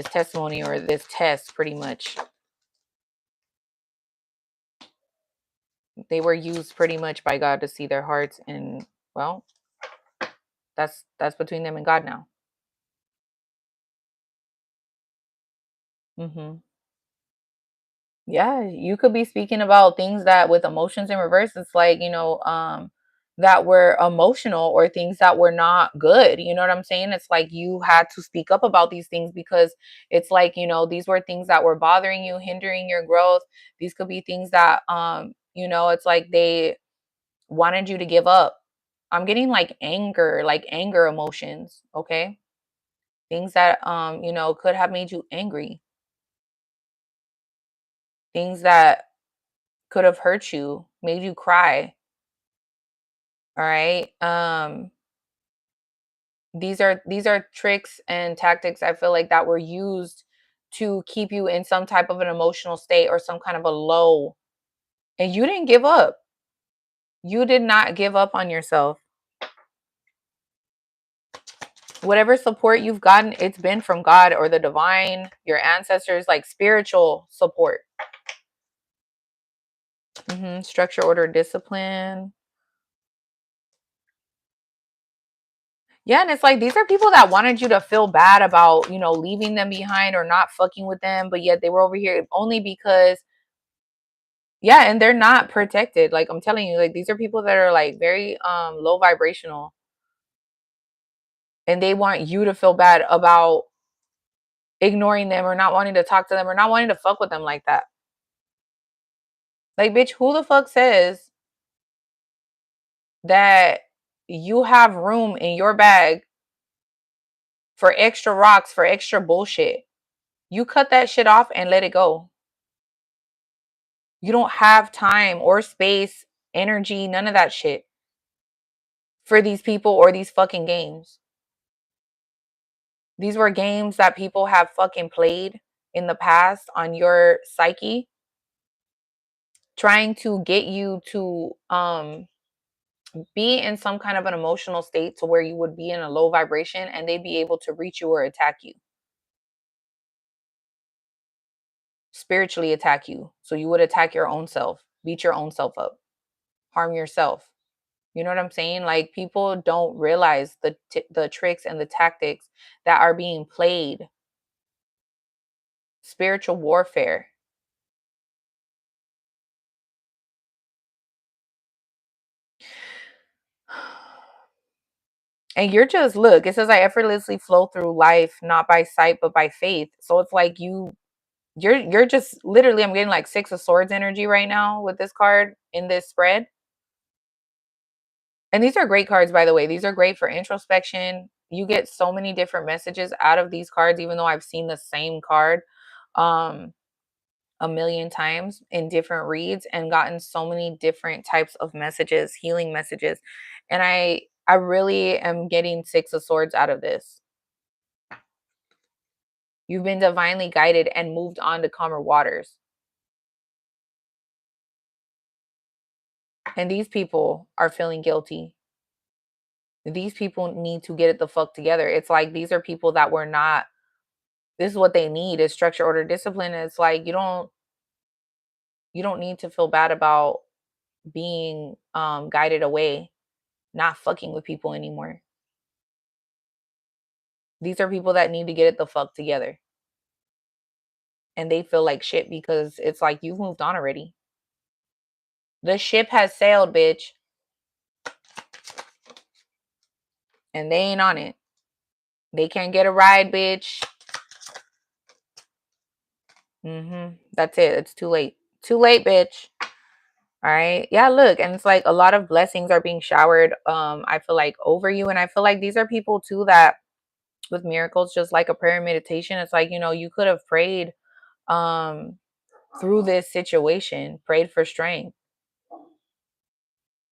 testimony or this test pretty much. They were used pretty much by God to see their hearts, and well, that's between them and God now. Hmm. Yeah, you could be speaking about things that with emotions in reverse, it's like, that were emotional or things that were not good. You know what I'm saying? It's like you had to speak up about these things because it's like, these were things that were bothering you, hindering your growth. These could be things that, it's like they wanted you to give up. I'm getting like anger emotions, okay? Things that could have made you angry. Things that could have hurt you, made you cry. All right. These are tricks and tactics I feel like that were used to keep you in some type of an emotional state or some kind of a low. And you didn't give up. You did not give up on yourself. Whatever support you've gotten, it's been from God or the divine, your ancestors, like spiritual support. Structure, order, discipline. Yeah, and it's like these are people that wanted you to feel bad about, leaving them behind or not fucking with them, but yet they were over here only because yeah, and they're not protected. Like I'm telling you, like these are people that are like very low vibrational and they want you to feel bad about ignoring them or not wanting to talk to them or not wanting to fuck with them like that. Like, bitch, who the fuck says that you have room in your bag for extra rocks, for extra bullshit? You cut that shit off and let it go. You don't have time or space, energy, none of that shit for these people or these fucking games. These were games that people have fucking played in the past on your psyche, trying to get you to be in some kind of an emotional state to where you would be in a low vibration and they'd be able to reach you or attack you, spiritually attack you. So you would attack your own self, beat your own self up, harm yourself. You know what I'm saying? Like, people don't realize the tricks and the tactics that are being played. Spiritual warfare. And you're just, look, it says I effortlessly flow through life not by sight but by faith. So it's like you're just literally, I'm getting like 6 of Swords energy right now with this card in this spread. And these are great cards, by the way. These are great for introspection. You get so many different messages out of these cards, even though I've seen the same card um a million times in different reads and gotten so many different types of messages, healing messages. And I really am getting 6 of Swords out of this. You've been divinely guided and moved on to calmer waters. And these people are feeling guilty. These people need to get it the fuck together. It's like these are people that were not, this is what they need is structure, order, discipline. It's like you don't need to feel bad about being guided away, not fucking with people anymore. These are people that need to get it the fuck together. And they feel like shit because it's like you've moved on already. The ship has sailed, bitch. And they ain't on it. They can't get a ride, bitch. That's it. It's too late. Too late, bitch. All right. Yeah, look, and it's like a lot of blessings are being showered, I feel like over you. And I feel like these are people too that with miracles, just like a prayer and meditation, it's like, you could have prayed um through this situation, prayed for strength,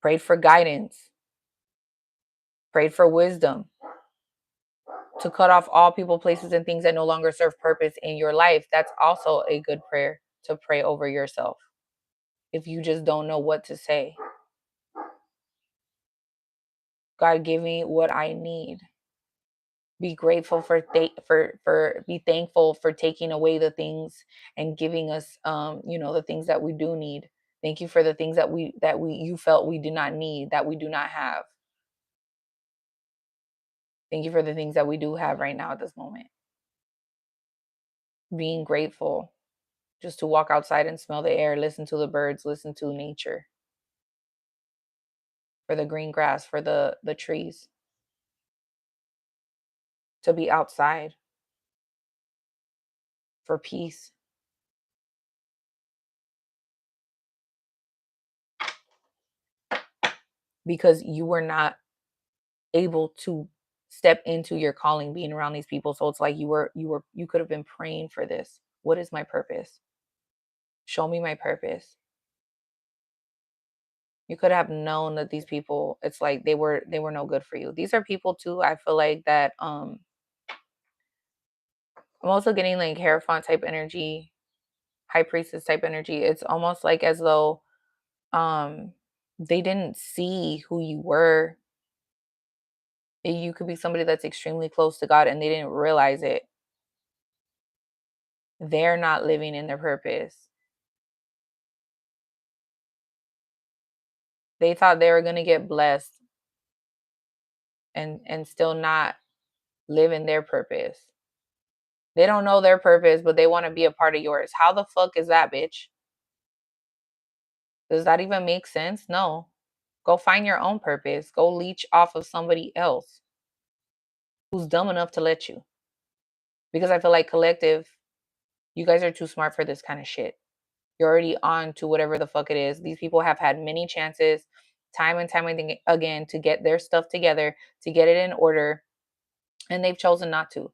prayed for guidance, prayed for wisdom, to cut off all people, places, and things that no longer serve purpose in your life. That's also a good prayer to pray over yourself. If you just don't know what to say, God, give me what I need. Be grateful for be thankful for taking away the things and giving us the things that we do need. Thank you for the things that we you felt we do not need, that we do not have. Thank you for the things that we do have right now at this moment. Being grateful just to walk outside and smell the air, listen to the birds, listen to nature, for the green grass, for the trees, to be outside, for peace. Because you were not able to step into your calling being around these people. So it's like you could have been praying for this. What is my purpose? Show me my purpose. You could have known that these people, it's like they were no good for you. These are people too, I feel like that I'm also getting like Hierophant type energy, High Priestess type energy. It's almost like as though um they didn't see who you were. You could be somebody that's extremely close to God and they didn't realize it. They're not living in their purpose. They thought they were going to get blessed and still not live in their purpose. They don't know their purpose, but they want to be a part of yours. How the fuck is that, bitch? Does that even make sense? No. Go find your own purpose. Go leech off of somebody else who's dumb enough to let you. Because I feel like collective, you guys are too smart for this kind of shit. You're already on to whatever the fuck it is. These people have had many chances, time and time again, to get their stuff together, to get it in order, and they've chosen not to.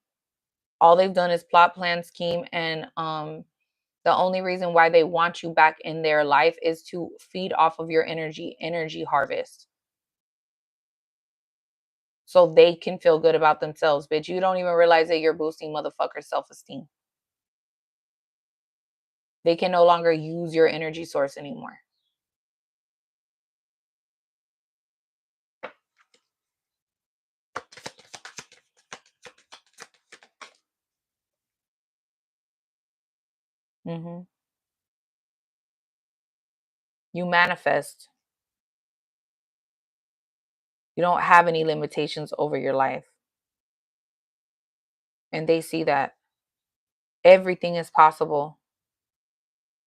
All they've done is plot, plan, scheme, and the only reason why they want you back in their life is to feed off of your energy harvest. So they can feel good about themselves, bitch. You don't even realize that you're boosting motherfuckers' self-esteem. They can no longer use your energy source anymore. Mm-hmm. You manifest. You don't have any limitations over your life. And they see that everything is possible.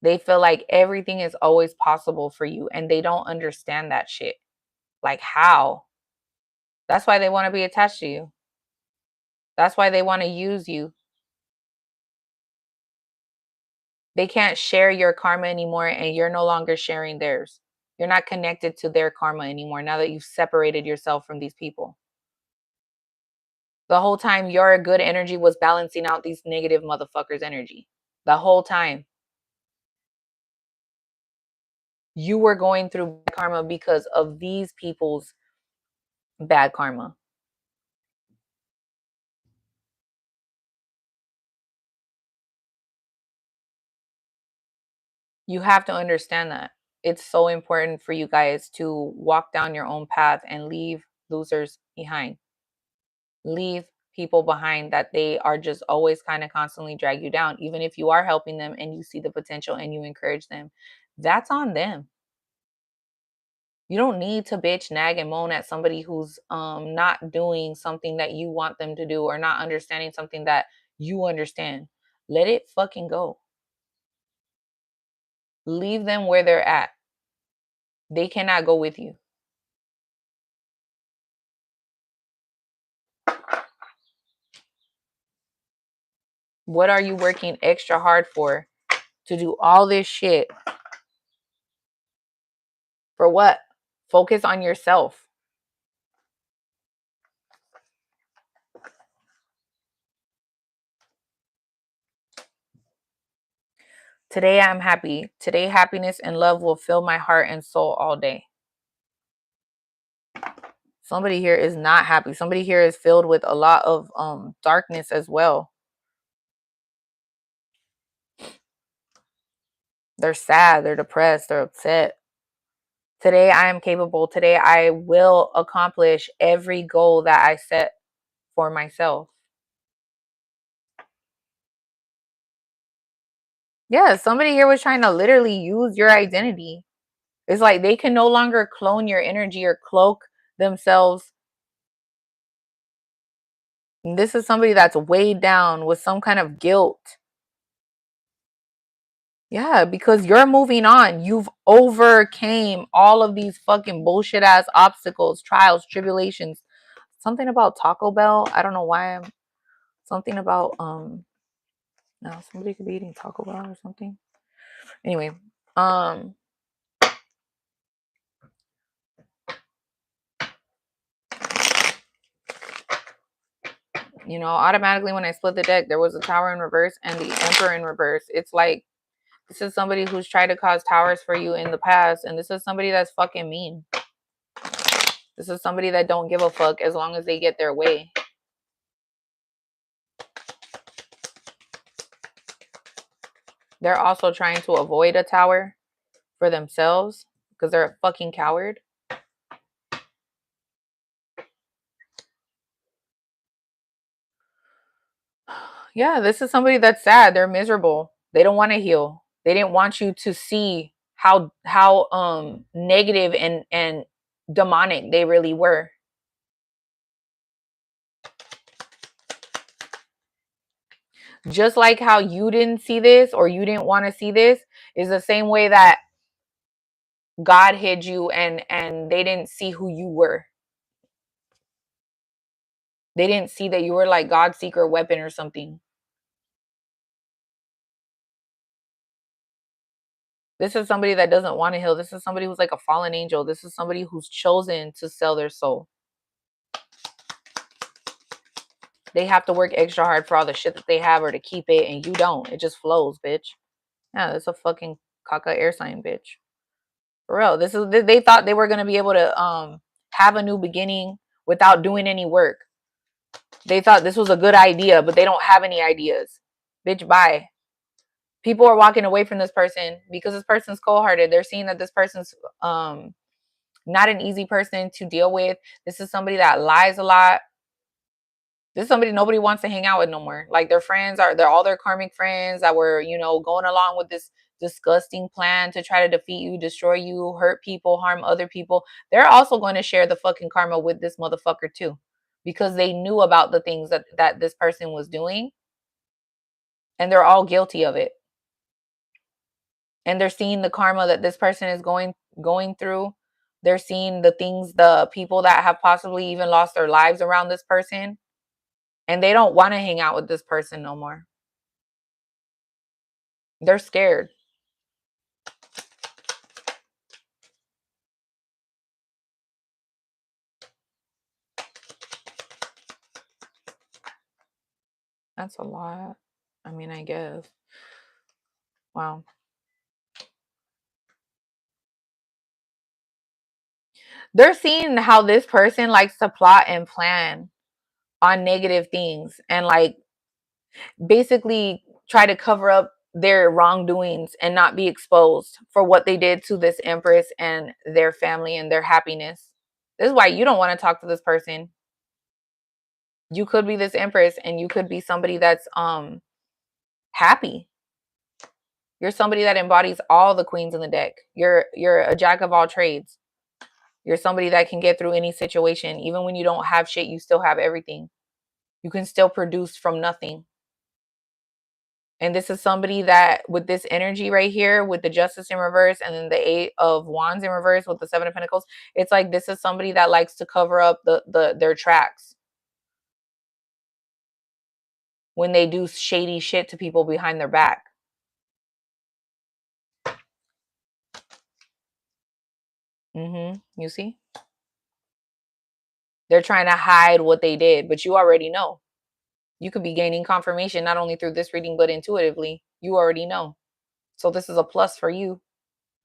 They feel like everything is always possible for you. And they don't understand that shit. Like, how? That's why they want to be attached to you. That's why they want to use you. They can't share your karma anymore, and you're no longer sharing theirs. You're not connected to their karma anymore now that you've separated yourself from these people. The whole time your good energy was balancing out these negative motherfuckers' energy. The whole time. You were going through karma because of these people's bad karma. You have to understand that. It's so important for you guys to walk down your own path and leave losers behind. Leave people behind that they are just always kind of constantly drag you down. Even if you are helping them and you see the potential and you encourage them, that's on them. You don't need to bitch, nag, and moan at somebody who's not doing something that you want them to do or not understanding something that you understand. Let it fucking go. Leave them where they're at. They cannot go with you. What are you working extra hard for? To do all this shit. For what? Focus on yourself. Today I'm happy. Today happiness and love will fill my heart and soul all day. Somebody here is not happy. Somebody here is filled with a lot of darkness as well. They're sad, they're depressed, they're upset. Today I am capable. Today I will accomplish every goal that I set for myself. Yeah, somebody here was trying to literally use your identity. It's like they can no longer clone your energy or cloak themselves. And this is somebody that's weighed down with some kind of guilt. Yeah, because you're moving on. You've overcame all of these fucking bullshit ass obstacles, trials, tribulations. Something about Taco Bell. I don't know why I'm something about no, somebody could be eating Taco Bell or something. Anyway, um automatically when I split the deck, there was a Tower in reverse and the Emperor in reverse. It's like this is somebody who's tried to cause towers for you in the past, and this is somebody that's fucking mean. This is somebody that don't give a fuck as long as they get their way. They're also trying to avoid a tower for themselves because they're a fucking coward. Yeah, this is somebody that's sad. They're miserable. They don't want to heal. They didn't want you to see how negative and demonic they really were. Just like how you didn't see this or you didn't want to see this is the same way that God hid you and they didn't see who you were. They didn't see that you were like God's secret weapon or something. This is somebody that doesn't want to heal. This is somebody who's like a fallen angel. This is somebody who's chosen to sell their soul. They have to work extra hard for all the shit that they have or to keep it, and you don't. It just flows, bitch. Yeah, it's a fucking caca air sign, bitch. For real. This is, they thought they were gonna be able to have a new beginning without doing any work. They thought this was a good idea, but they don't have any ideas. Bitch, bye. People are walking away from this person because this person's cold-hearted. They're seeing that this person's not an easy person to deal with. This is somebody that lies a lot. This is somebody nobody wants to hang out with no more. Like their friends they're all their karmic friends that were, going along with this disgusting plan to try to defeat you, destroy you, hurt people, harm other people. They're also going to share the fucking karma with this motherfucker too, because they knew about the things that this person was doing, and they're all guilty of it. And they're seeing the karma that this person is going through. They're seeing the people that have possibly even lost their lives around this person. And they don't want to hang out with this person no more. They're scared. That's a lot. I mean, I guess. Wow. They're seeing how this person likes to plot and plan on negative things and like basically try to cover up their wrongdoings and not be exposed for what they did to this empress and their family and their happiness. This is why you don't want to talk to this person. You could be this empress and you could be somebody that's happy. You're somebody that embodies all the queens in the deck. You're a jack of all trades. You're somebody that can get through any situation. Even when you don't have shit, you still have everything. You can still produce from nothing. And this is somebody that with this energy right here, with the justice in reverse and then the 8 of wands in reverse with the 7 of pentacles, it's like this is somebody that likes to cover up their tracks when they do shady shit to people behind their back. You see? They're trying to hide what they did, but you already know. You could be gaining confirmation not only through this reading, but intuitively. You already know. So this is a plus for you,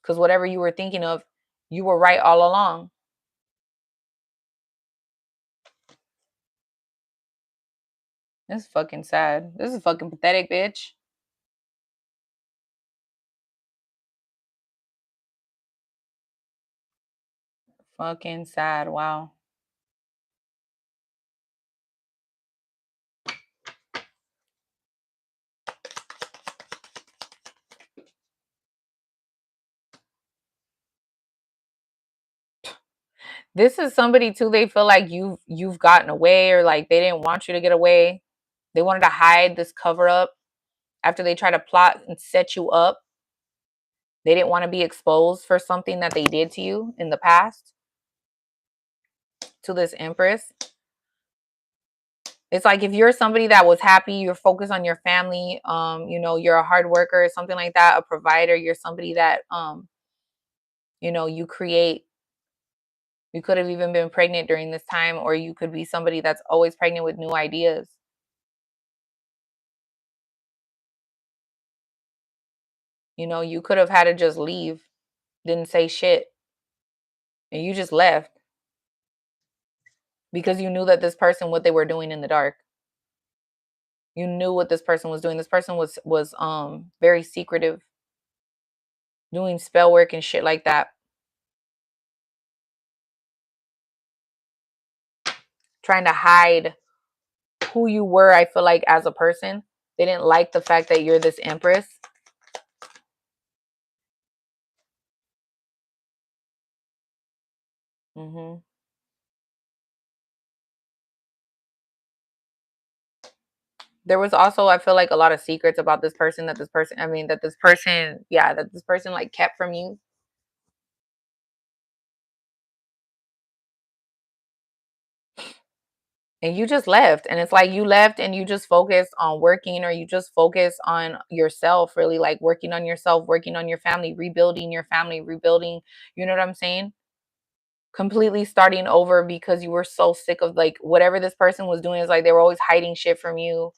because whatever you were thinking of, you were right all along. This is fucking sad. This is fucking pathetic, bitch. Fucking sad. Wow. This is somebody too, they feel like you've gotten away, or like they didn't want you to get away. They wanted to hide this cover up after they try to plot and set you up. They didn't want to be exposed for something that they did to you in the past. To this empress. It's like if you're somebody that was happy, you're focused on your family, you're a hard worker or something like that, a provider, you're somebody that you create. You could have even been pregnant during this time, or you could be somebody that's always pregnant with new ideas. You could have had to just leave, didn't say shit, and you just left because you knew that this person, what they were doing in the dark. You knew what this person was doing. This person was very secretive, doing spell work and shit like that. Trying to hide who you were, I feel like, as a person. They didn't like the fact that you're this empress. There was also, I feel like, a lot of secrets about this person that this person like kept from you. And you just left. And it's like you left and you just focused on working, or you just focused on yourself, really, like working on yourself, working on your family, rebuilding your family, rebuilding, you know what I'm saying? Completely starting over because you were so sick of like whatever this person was doing. Is like they were always hiding shit from you,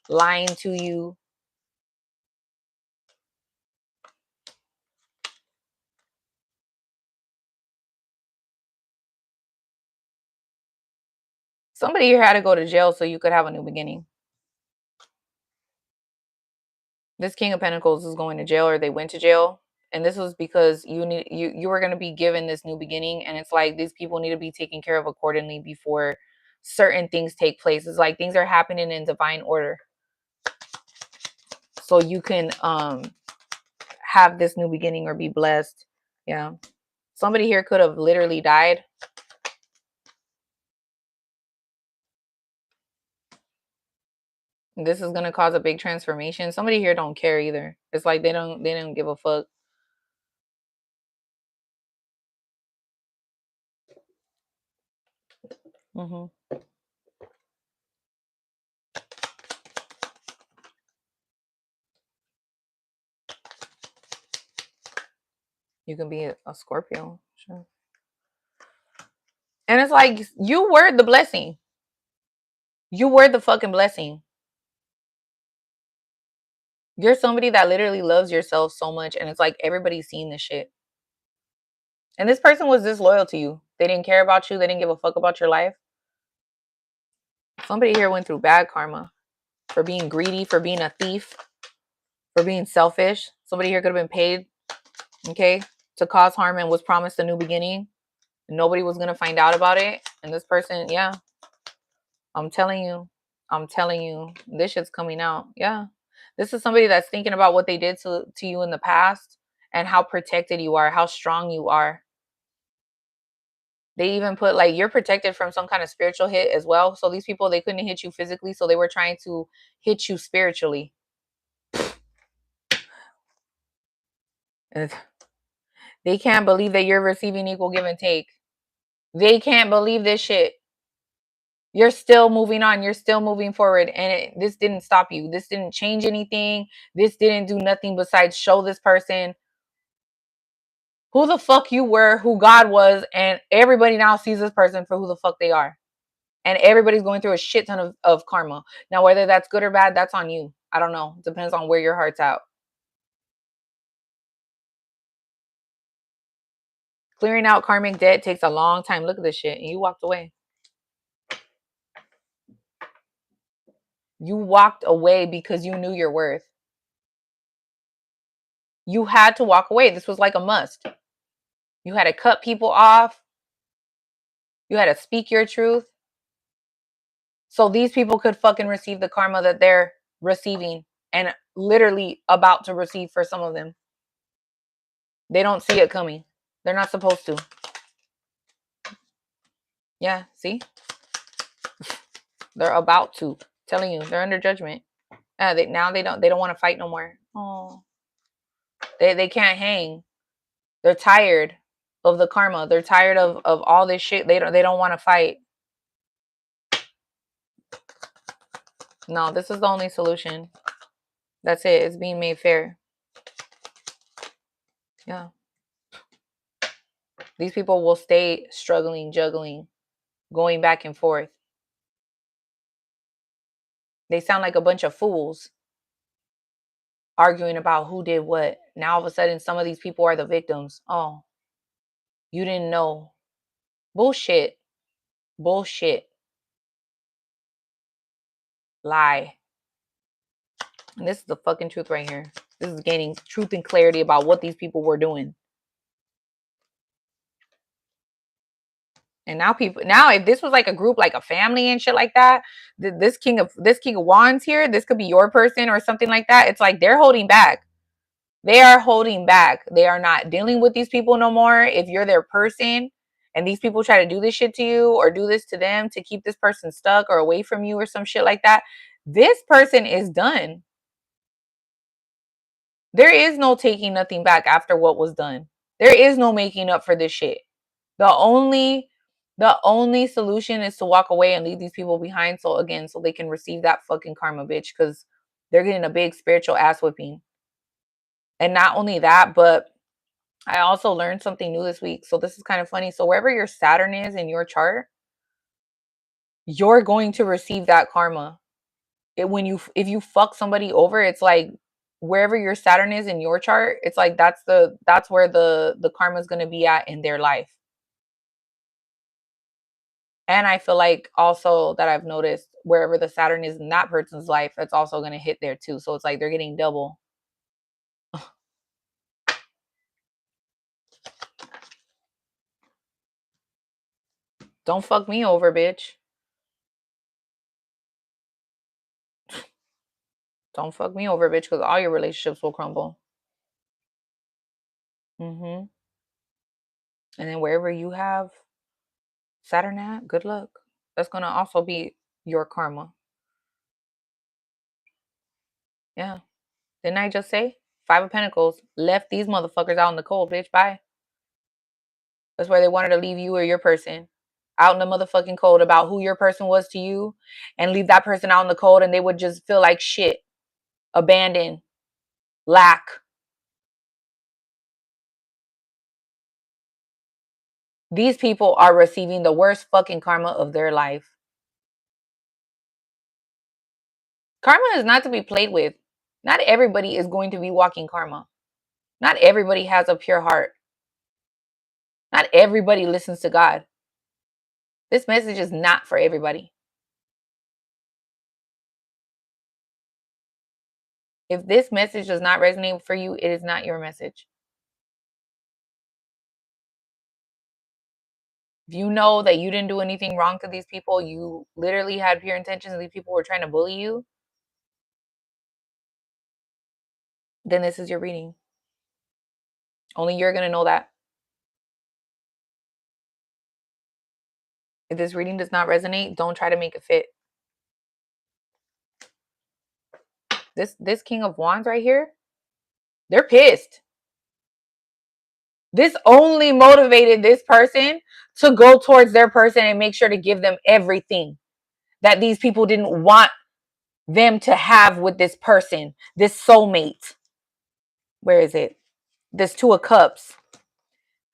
lying to you. Somebody here had to go to jail so you could have a new beginning. This King of Pentacles is going to jail, or they went to jail. And this was because you were going to be given this new beginning. And it's like these people need to be taken care of accordingly before certain things take place. It's like things are happening in divine order. So you can have this new beginning or be blessed. Yeah. Somebody here could have literally died. This is going to cause a big transformation. Somebody here don't care either. It's like they don't give a fuck. Mm-hmm. You can be a Scorpio. Sure. And it's like you were the blessing. You were the fucking blessing. You're somebody that literally loves yourself so much, and it's like everybody's seeing this shit. And this person was disloyal to you. They didn't care about you. They didn't give a fuck about your life. Somebody here went through bad karma for being greedy, for being a thief, for being selfish. Somebody here could have been paid, okay, to cause harm and was promised a new beginning. Nobody was going to find out about it. And this person, yeah, I'm telling you, this shit's coming out. Yeah. This is somebody that's thinking about what they did to you in the past and how protected you are, how strong you are. They even put like you're protected from some kind of spiritual hit as well. So these people, they couldn't hit you physically, so they were trying to hit you spiritually. And they can't believe that you're receiving equal give and take. They can't believe this shit. You're still moving on. You're still moving forward. And this didn't stop you. This didn't change anything. This didn't do nothing besides show this person who the fuck you were, who God was. And everybody now sees this person for who the fuck they are. And everybody's going through a shit ton of karma. Now, whether that's good or bad, that's on you. I don't know. It depends on where your heart's at. Clearing out karmic debt takes a long time. Look at this shit. And you walked away. You walked away because you knew your worth. You had to walk away. This was like a must. You had to cut people off. You had to speak your truth. So these people could fucking receive the karma that they're receiving and literally about to receive for some of them. They don't see it coming. They're not supposed to. Yeah, see? They're about to. Telling you, they're under judgment. They don't want to fight no more. Oh. They can't hang. They're tired of the karma. They're tired of all this shit. They don't want to fight. No, this is the only solution. That's it. It's being made fair. Yeah. These people will stay struggling, juggling, going back and forth. They sound like a bunch of fools arguing about who did what. Now all of a sudden some of these people are the victims. Oh, you didn't know. Bullshit. Bullshit. Lie. And this is the fucking truth right here. This is gaining truth and clarity about what these people were doing. And now if this was like a group, like a family and shit like that, this king of wands here, this could be your person or something like that. It's like they're holding back. They are holding back. They are not dealing with these people no more. If you're their person and these people try to do this shit to you or do this to them to keep this person stuck or away from you or some shit like that, this person is done. There is no taking nothing back after what was done. There is no making up for this shit. The only The only solution is to walk away and leave these people behind, so they can receive that fucking karma, bitch, because they're getting a big spiritual ass whipping. And not only that, but I also learned something new this week. So this is kind of funny. So wherever your Saturn is in your chart, you're going to receive that karma. If you fuck somebody over, it's like wherever your Saturn is in your chart, it's like that's where the karma is going to be at in their life. And I feel like also that I've noticed wherever the Saturn is in that person's life, it's also going to hit there too. So it's like they're getting double. Don't fuck me over, bitch. Don't fuck me over, bitch, because all your relationships will crumble. And then wherever you have Saturn at, good luck. That's going to also be your karma. Yeah. Didn't I just say? Five of Pentacles left these motherfuckers out in the cold, bitch. Bye. That's where they wanted to leave you or your person out in the motherfucking cold about who your person was to you, and leave that person out in the cold, and they would just feel like shit, abandoned, lack. These people are receiving the worst fucking karma of their life. Karma is not to be played with. Not everybody is going to be walking karma. Not everybody has a pure heart. Not everybody listens to God. This message is not for everybody. If this message does not resonate for you, it is not your message. If you know that you didn't do anything wrong to these people, you literally had pure intentions and these people were trying to bully you, then this is your reading. Only you're going to know that. If this reading does not resonate, don't try to make it fit. This King of Wands right here, they're pissed. This only motivated this person to go towards their person and make sure to give them everything that these people didn't want them to have with this person, this soulmate. Where is it? This Two of Cups.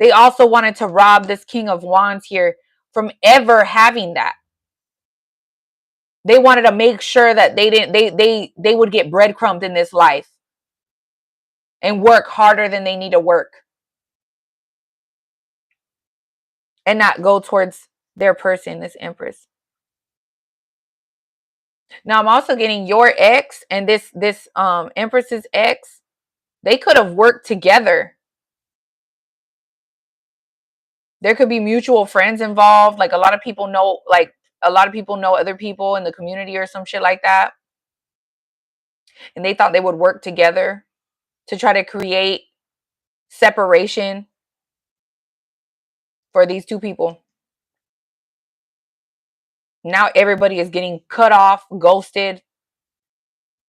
They also wanted to rob this King of Wands here from ever having that. They wanted to make sure that they would get breadcrumbed in this life and work harder than they need to work and not go towards their person, this Empress. Now I'm also getting your ex and this Empress's ex. They could have worked together. There could be mutual friends involved. Like a lot of people know other people in the community or some shit like that. And they thought they would work together to try to create separation for these two people. Now everybody is getting cut off, ghosted,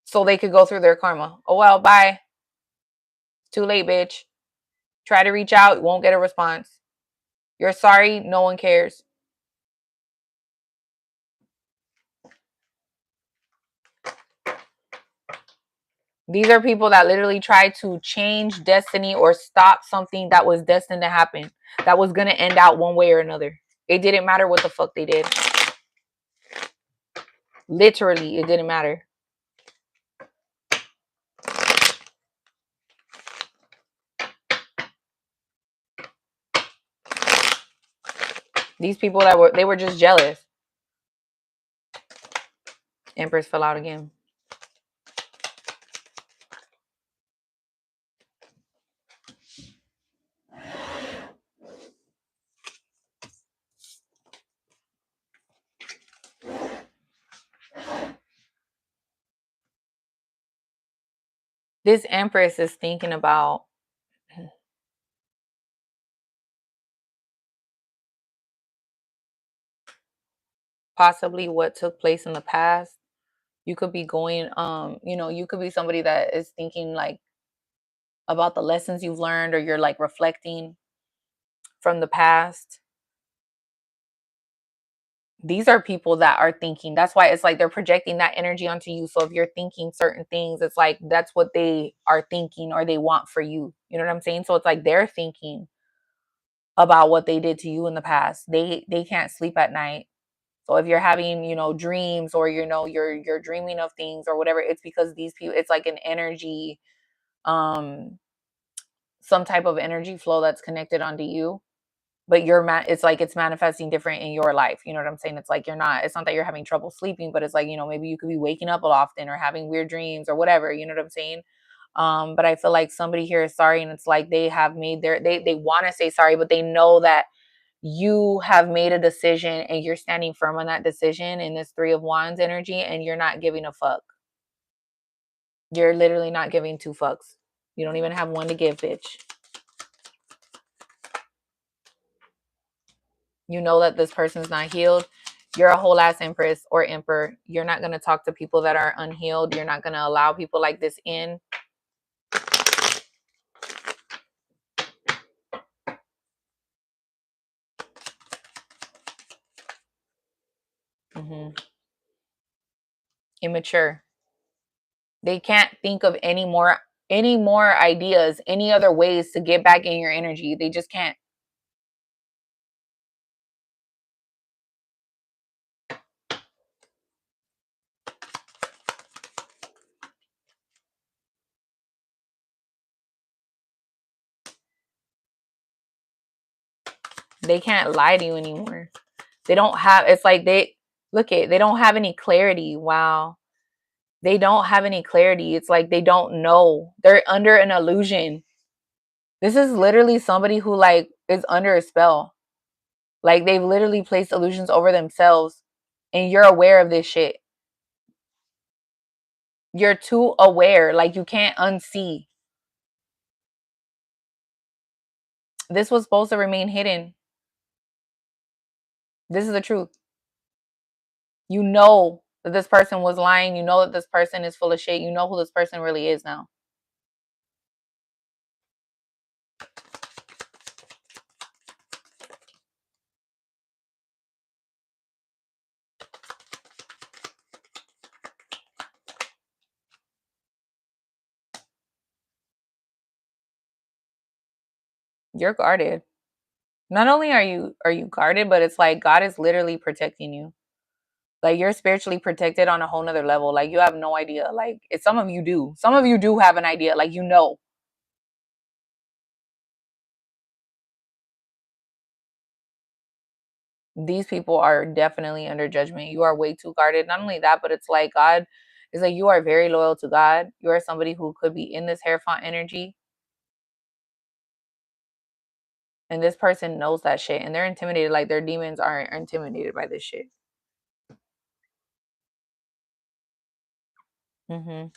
so they could go through their karma. Oh well, bye. Too late, bitch. Try to reach out, won't get a response. You're sorry, no one cares. These are people that literally tried to change destiny or stop something that was destined to happen, that was going to end out one way or another. It didn't matter what the fuck they did. Literally, it didn't matter. These people they were just jealous. Empress fell out again. This Empress is thinking about possibly what took place in the past. You could be going, you could be somebody that is thinking like about the lessons you've learned, or you're like reflecting from the past. These are people that are thinking. That's why it's like they're projecting that energy onto you. So if you're thinking certain things, it's like that's what they are thinking or they want for you. You know what I'm saying? So it's like they're thinking about what they did to you in the past. They can't sleep at night. So if you're having, dreams, or you're dreaming of things or whatever, it's because these people, it's like an energy, um some type of energy flow that's connected onto you. But it's like it's manifesting different in your life. You know what I'm saying? It's like it's not that you're having trouble sleeping, but it's like, maybe you could be waking up a lot often or having weird dreams or whatever. You know what I'm saying? But I feel like somebody here is sorry, and it's like they have made they want to say sorry, but they know that you have made a decision and you're standing firm on that decision in this Three of Wands energy, and you're not giving a fuck. You're literally not giving two fucks. You don't even have one to give, bitch. You know that this person's not healed. You're a whole ass empress or emperor. You're not going to talk to people that are unhealed. You're not going to allow people like this in. Mm-hmm. Immature. They can't think of any more ideas, any other ways to get back in your energy. They just can't. They can't lie to you anymore. They don't have, it's like they don't have any clarity. Wow. They don't have any clarity. It's like they don't know. They're under an illusion. This is literally somebody who like is under a spell. Like they've literally placed illusions over themselves, and you're aware of this shit. You're too aware. Like you can't unsee. This was supposed to remain hidden. This is the truth. You know that this person was lying. You know that this person is full of shit. You know who this person really is now. You're guarded. Not only are you guarded, but it's like God is literally protecting you. Like you're spiritually protected on a whole nother level. Like you have no idea. Like some of you do. Some of you do have an idea. Like these people are definitely under judgment. You are way too guarded. Not only that, but it's like God is like you are very loyal to God. You are somebody who could be in this Hierophant energy. And this person knows that shit. And they're intimidated. Like their demons are intimidated by this shit. Hmm.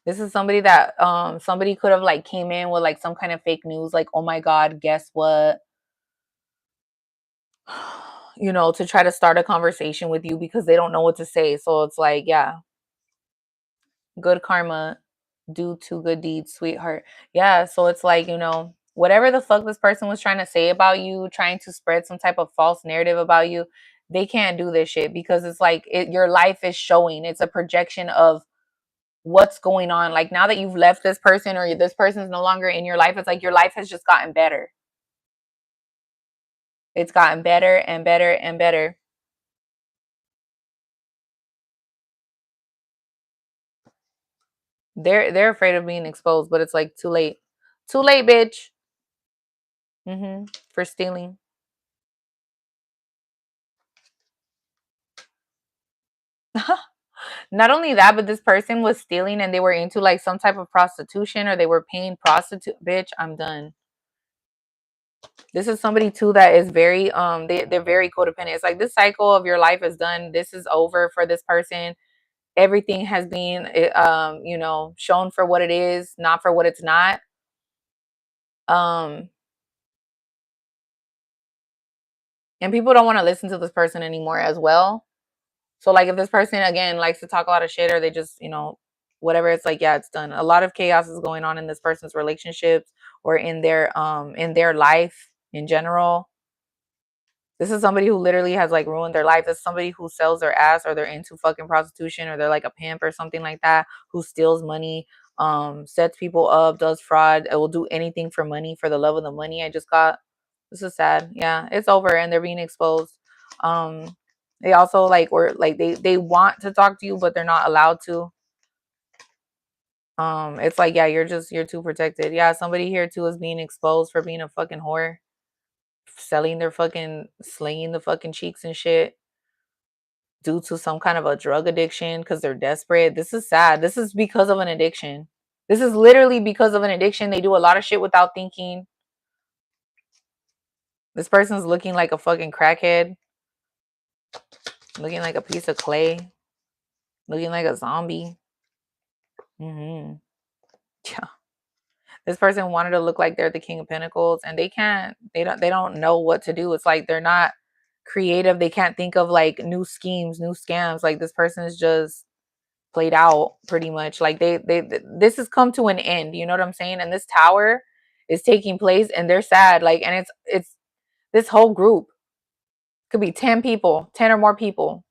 This is somebody that somebody could have like came in with like some kind of fake news, like, oh my God, guess what? To try to start a conversation with you because they don't know what to say. So it's like, yeah, good karma, do two good deeds, sweetheart. Yeah. So it's like, whatever the fuck this person was trying to say about you, trying to spread some type of false narrative about you, they can't do this shit because it's like your life is showing. It's a projection of what's going on. Like now that you've left this person or this person's no longer in your life, it's like your life has just gotten better. It's gotten better and better and better. They're afraid of being exposed, but it's like too late. Too late, bitch. For stealing. Not only that, but this person was stealing and they were into like some type of prostitution or they were paying prostitute. Bitch, I'm done. This is somebody too that is very they're very codependent. It's like this cycle of your life is done. This is over for this person. Everything has been shown for what it is, not for what it's not. Um and people don't want to listen to this person anymore as well. So like if this person again likes to talk a lot of shit or they just, whatever, it's like, yeah, it's done. A lot of chaos is going on in this person's relationships or in their life in general. This is somebody who literally has like ruined their life. This is somebody who sells their ass, or they're into fucking prostitution, or they're like a pimp or something like that, who steals money, sets people up, does fraud. It will do anything for money, for the love of the money. I just got, this is sad. Yeah, it's over and they're being exposed. Um, they also like were like they want to talk to you, but they're not allowed to. It's like, yeah, you're too protected. Yeah, somebody here too is being exposed for being a fucking whore, selling their fucking, slinging the fucking cheeks and shit due to some kind of a drug addiction because they're desperate. This is sad. This is because of an addiction. This is literally because of an addiction. They do a lot of shit without thinking. This person's looking like a fucking crackhead, looking like a piece of clay, looking like a zombie. Yeah. This person wanted to look like they're the King of Pentacles, and they can't. They don't know what to do. It's like they're not creative. They can't think of like new schemes, new scams. Like this person is just played out pretty much. Like this has come to an end. You know what I'm saying? And this tower is taking place, and they're sad. Like, and it's this whole group could be 10 people, 10 or more people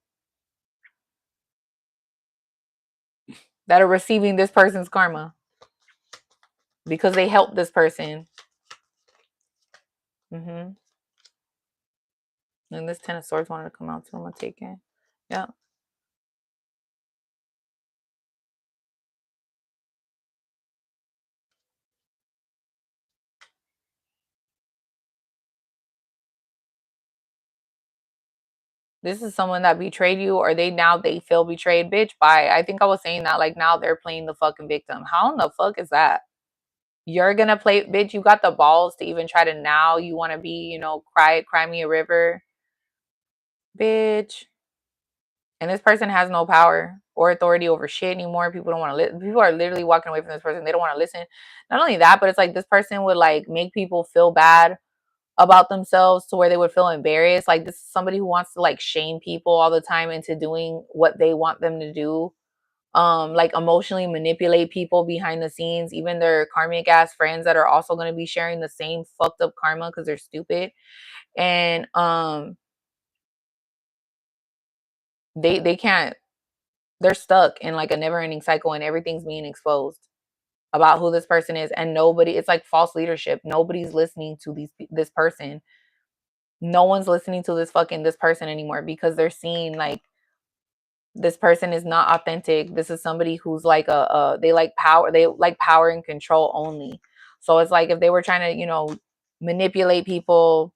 that are receiving this person's karma because they helped this person. And this 10 of swords wanted to come out too. I'm gonna take it. Yeah. This is someone that betrayed you, or they feel betrayed. Bitch, bye. I think I was saying that, like, now they're playing the fucking victim. How in the fuck is that? You're gonna play, bitch, you got the balls to even try to, now you want to be, cry me a river, bitch. And this person has no power or authority over shit anymore. People don't want to listen. People are literally walking away from this person. They don't want to listen. Not only that, but it's like this person would like make people feel bad about themselves to where they would feel embarrassed. Like this is somebody who wants to like shame people all the time into doing what they want them to do. Like emotionally manipulate people behind the scenes, even their karmic ass friends that are also going to be sharing the same fucked up karma because they're stupid. And they can't, they're stuck in like a never ending cycle, and everything's being exposed about who this person is. And nobody, it's like false leadership. Nobody's listening to this person. No one's listening to this person anymore because they're seeing like this person is not authentic. This is somebody who's like they like power and control only. So it's like if they were trying to, manipulate people,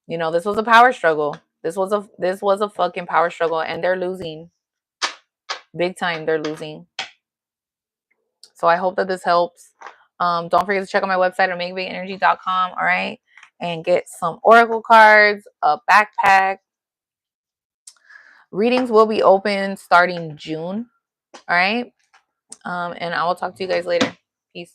this was a power struggle. This was a fucking power struggle, and they're losing. Big time, they're losing. So I hope that this helps. Don't forget to check out my website at makebigenergy.com, all right? And get some oracle cards, a backpack. Readings will be open starting June, all right? And I will talk to you guys later. Peace.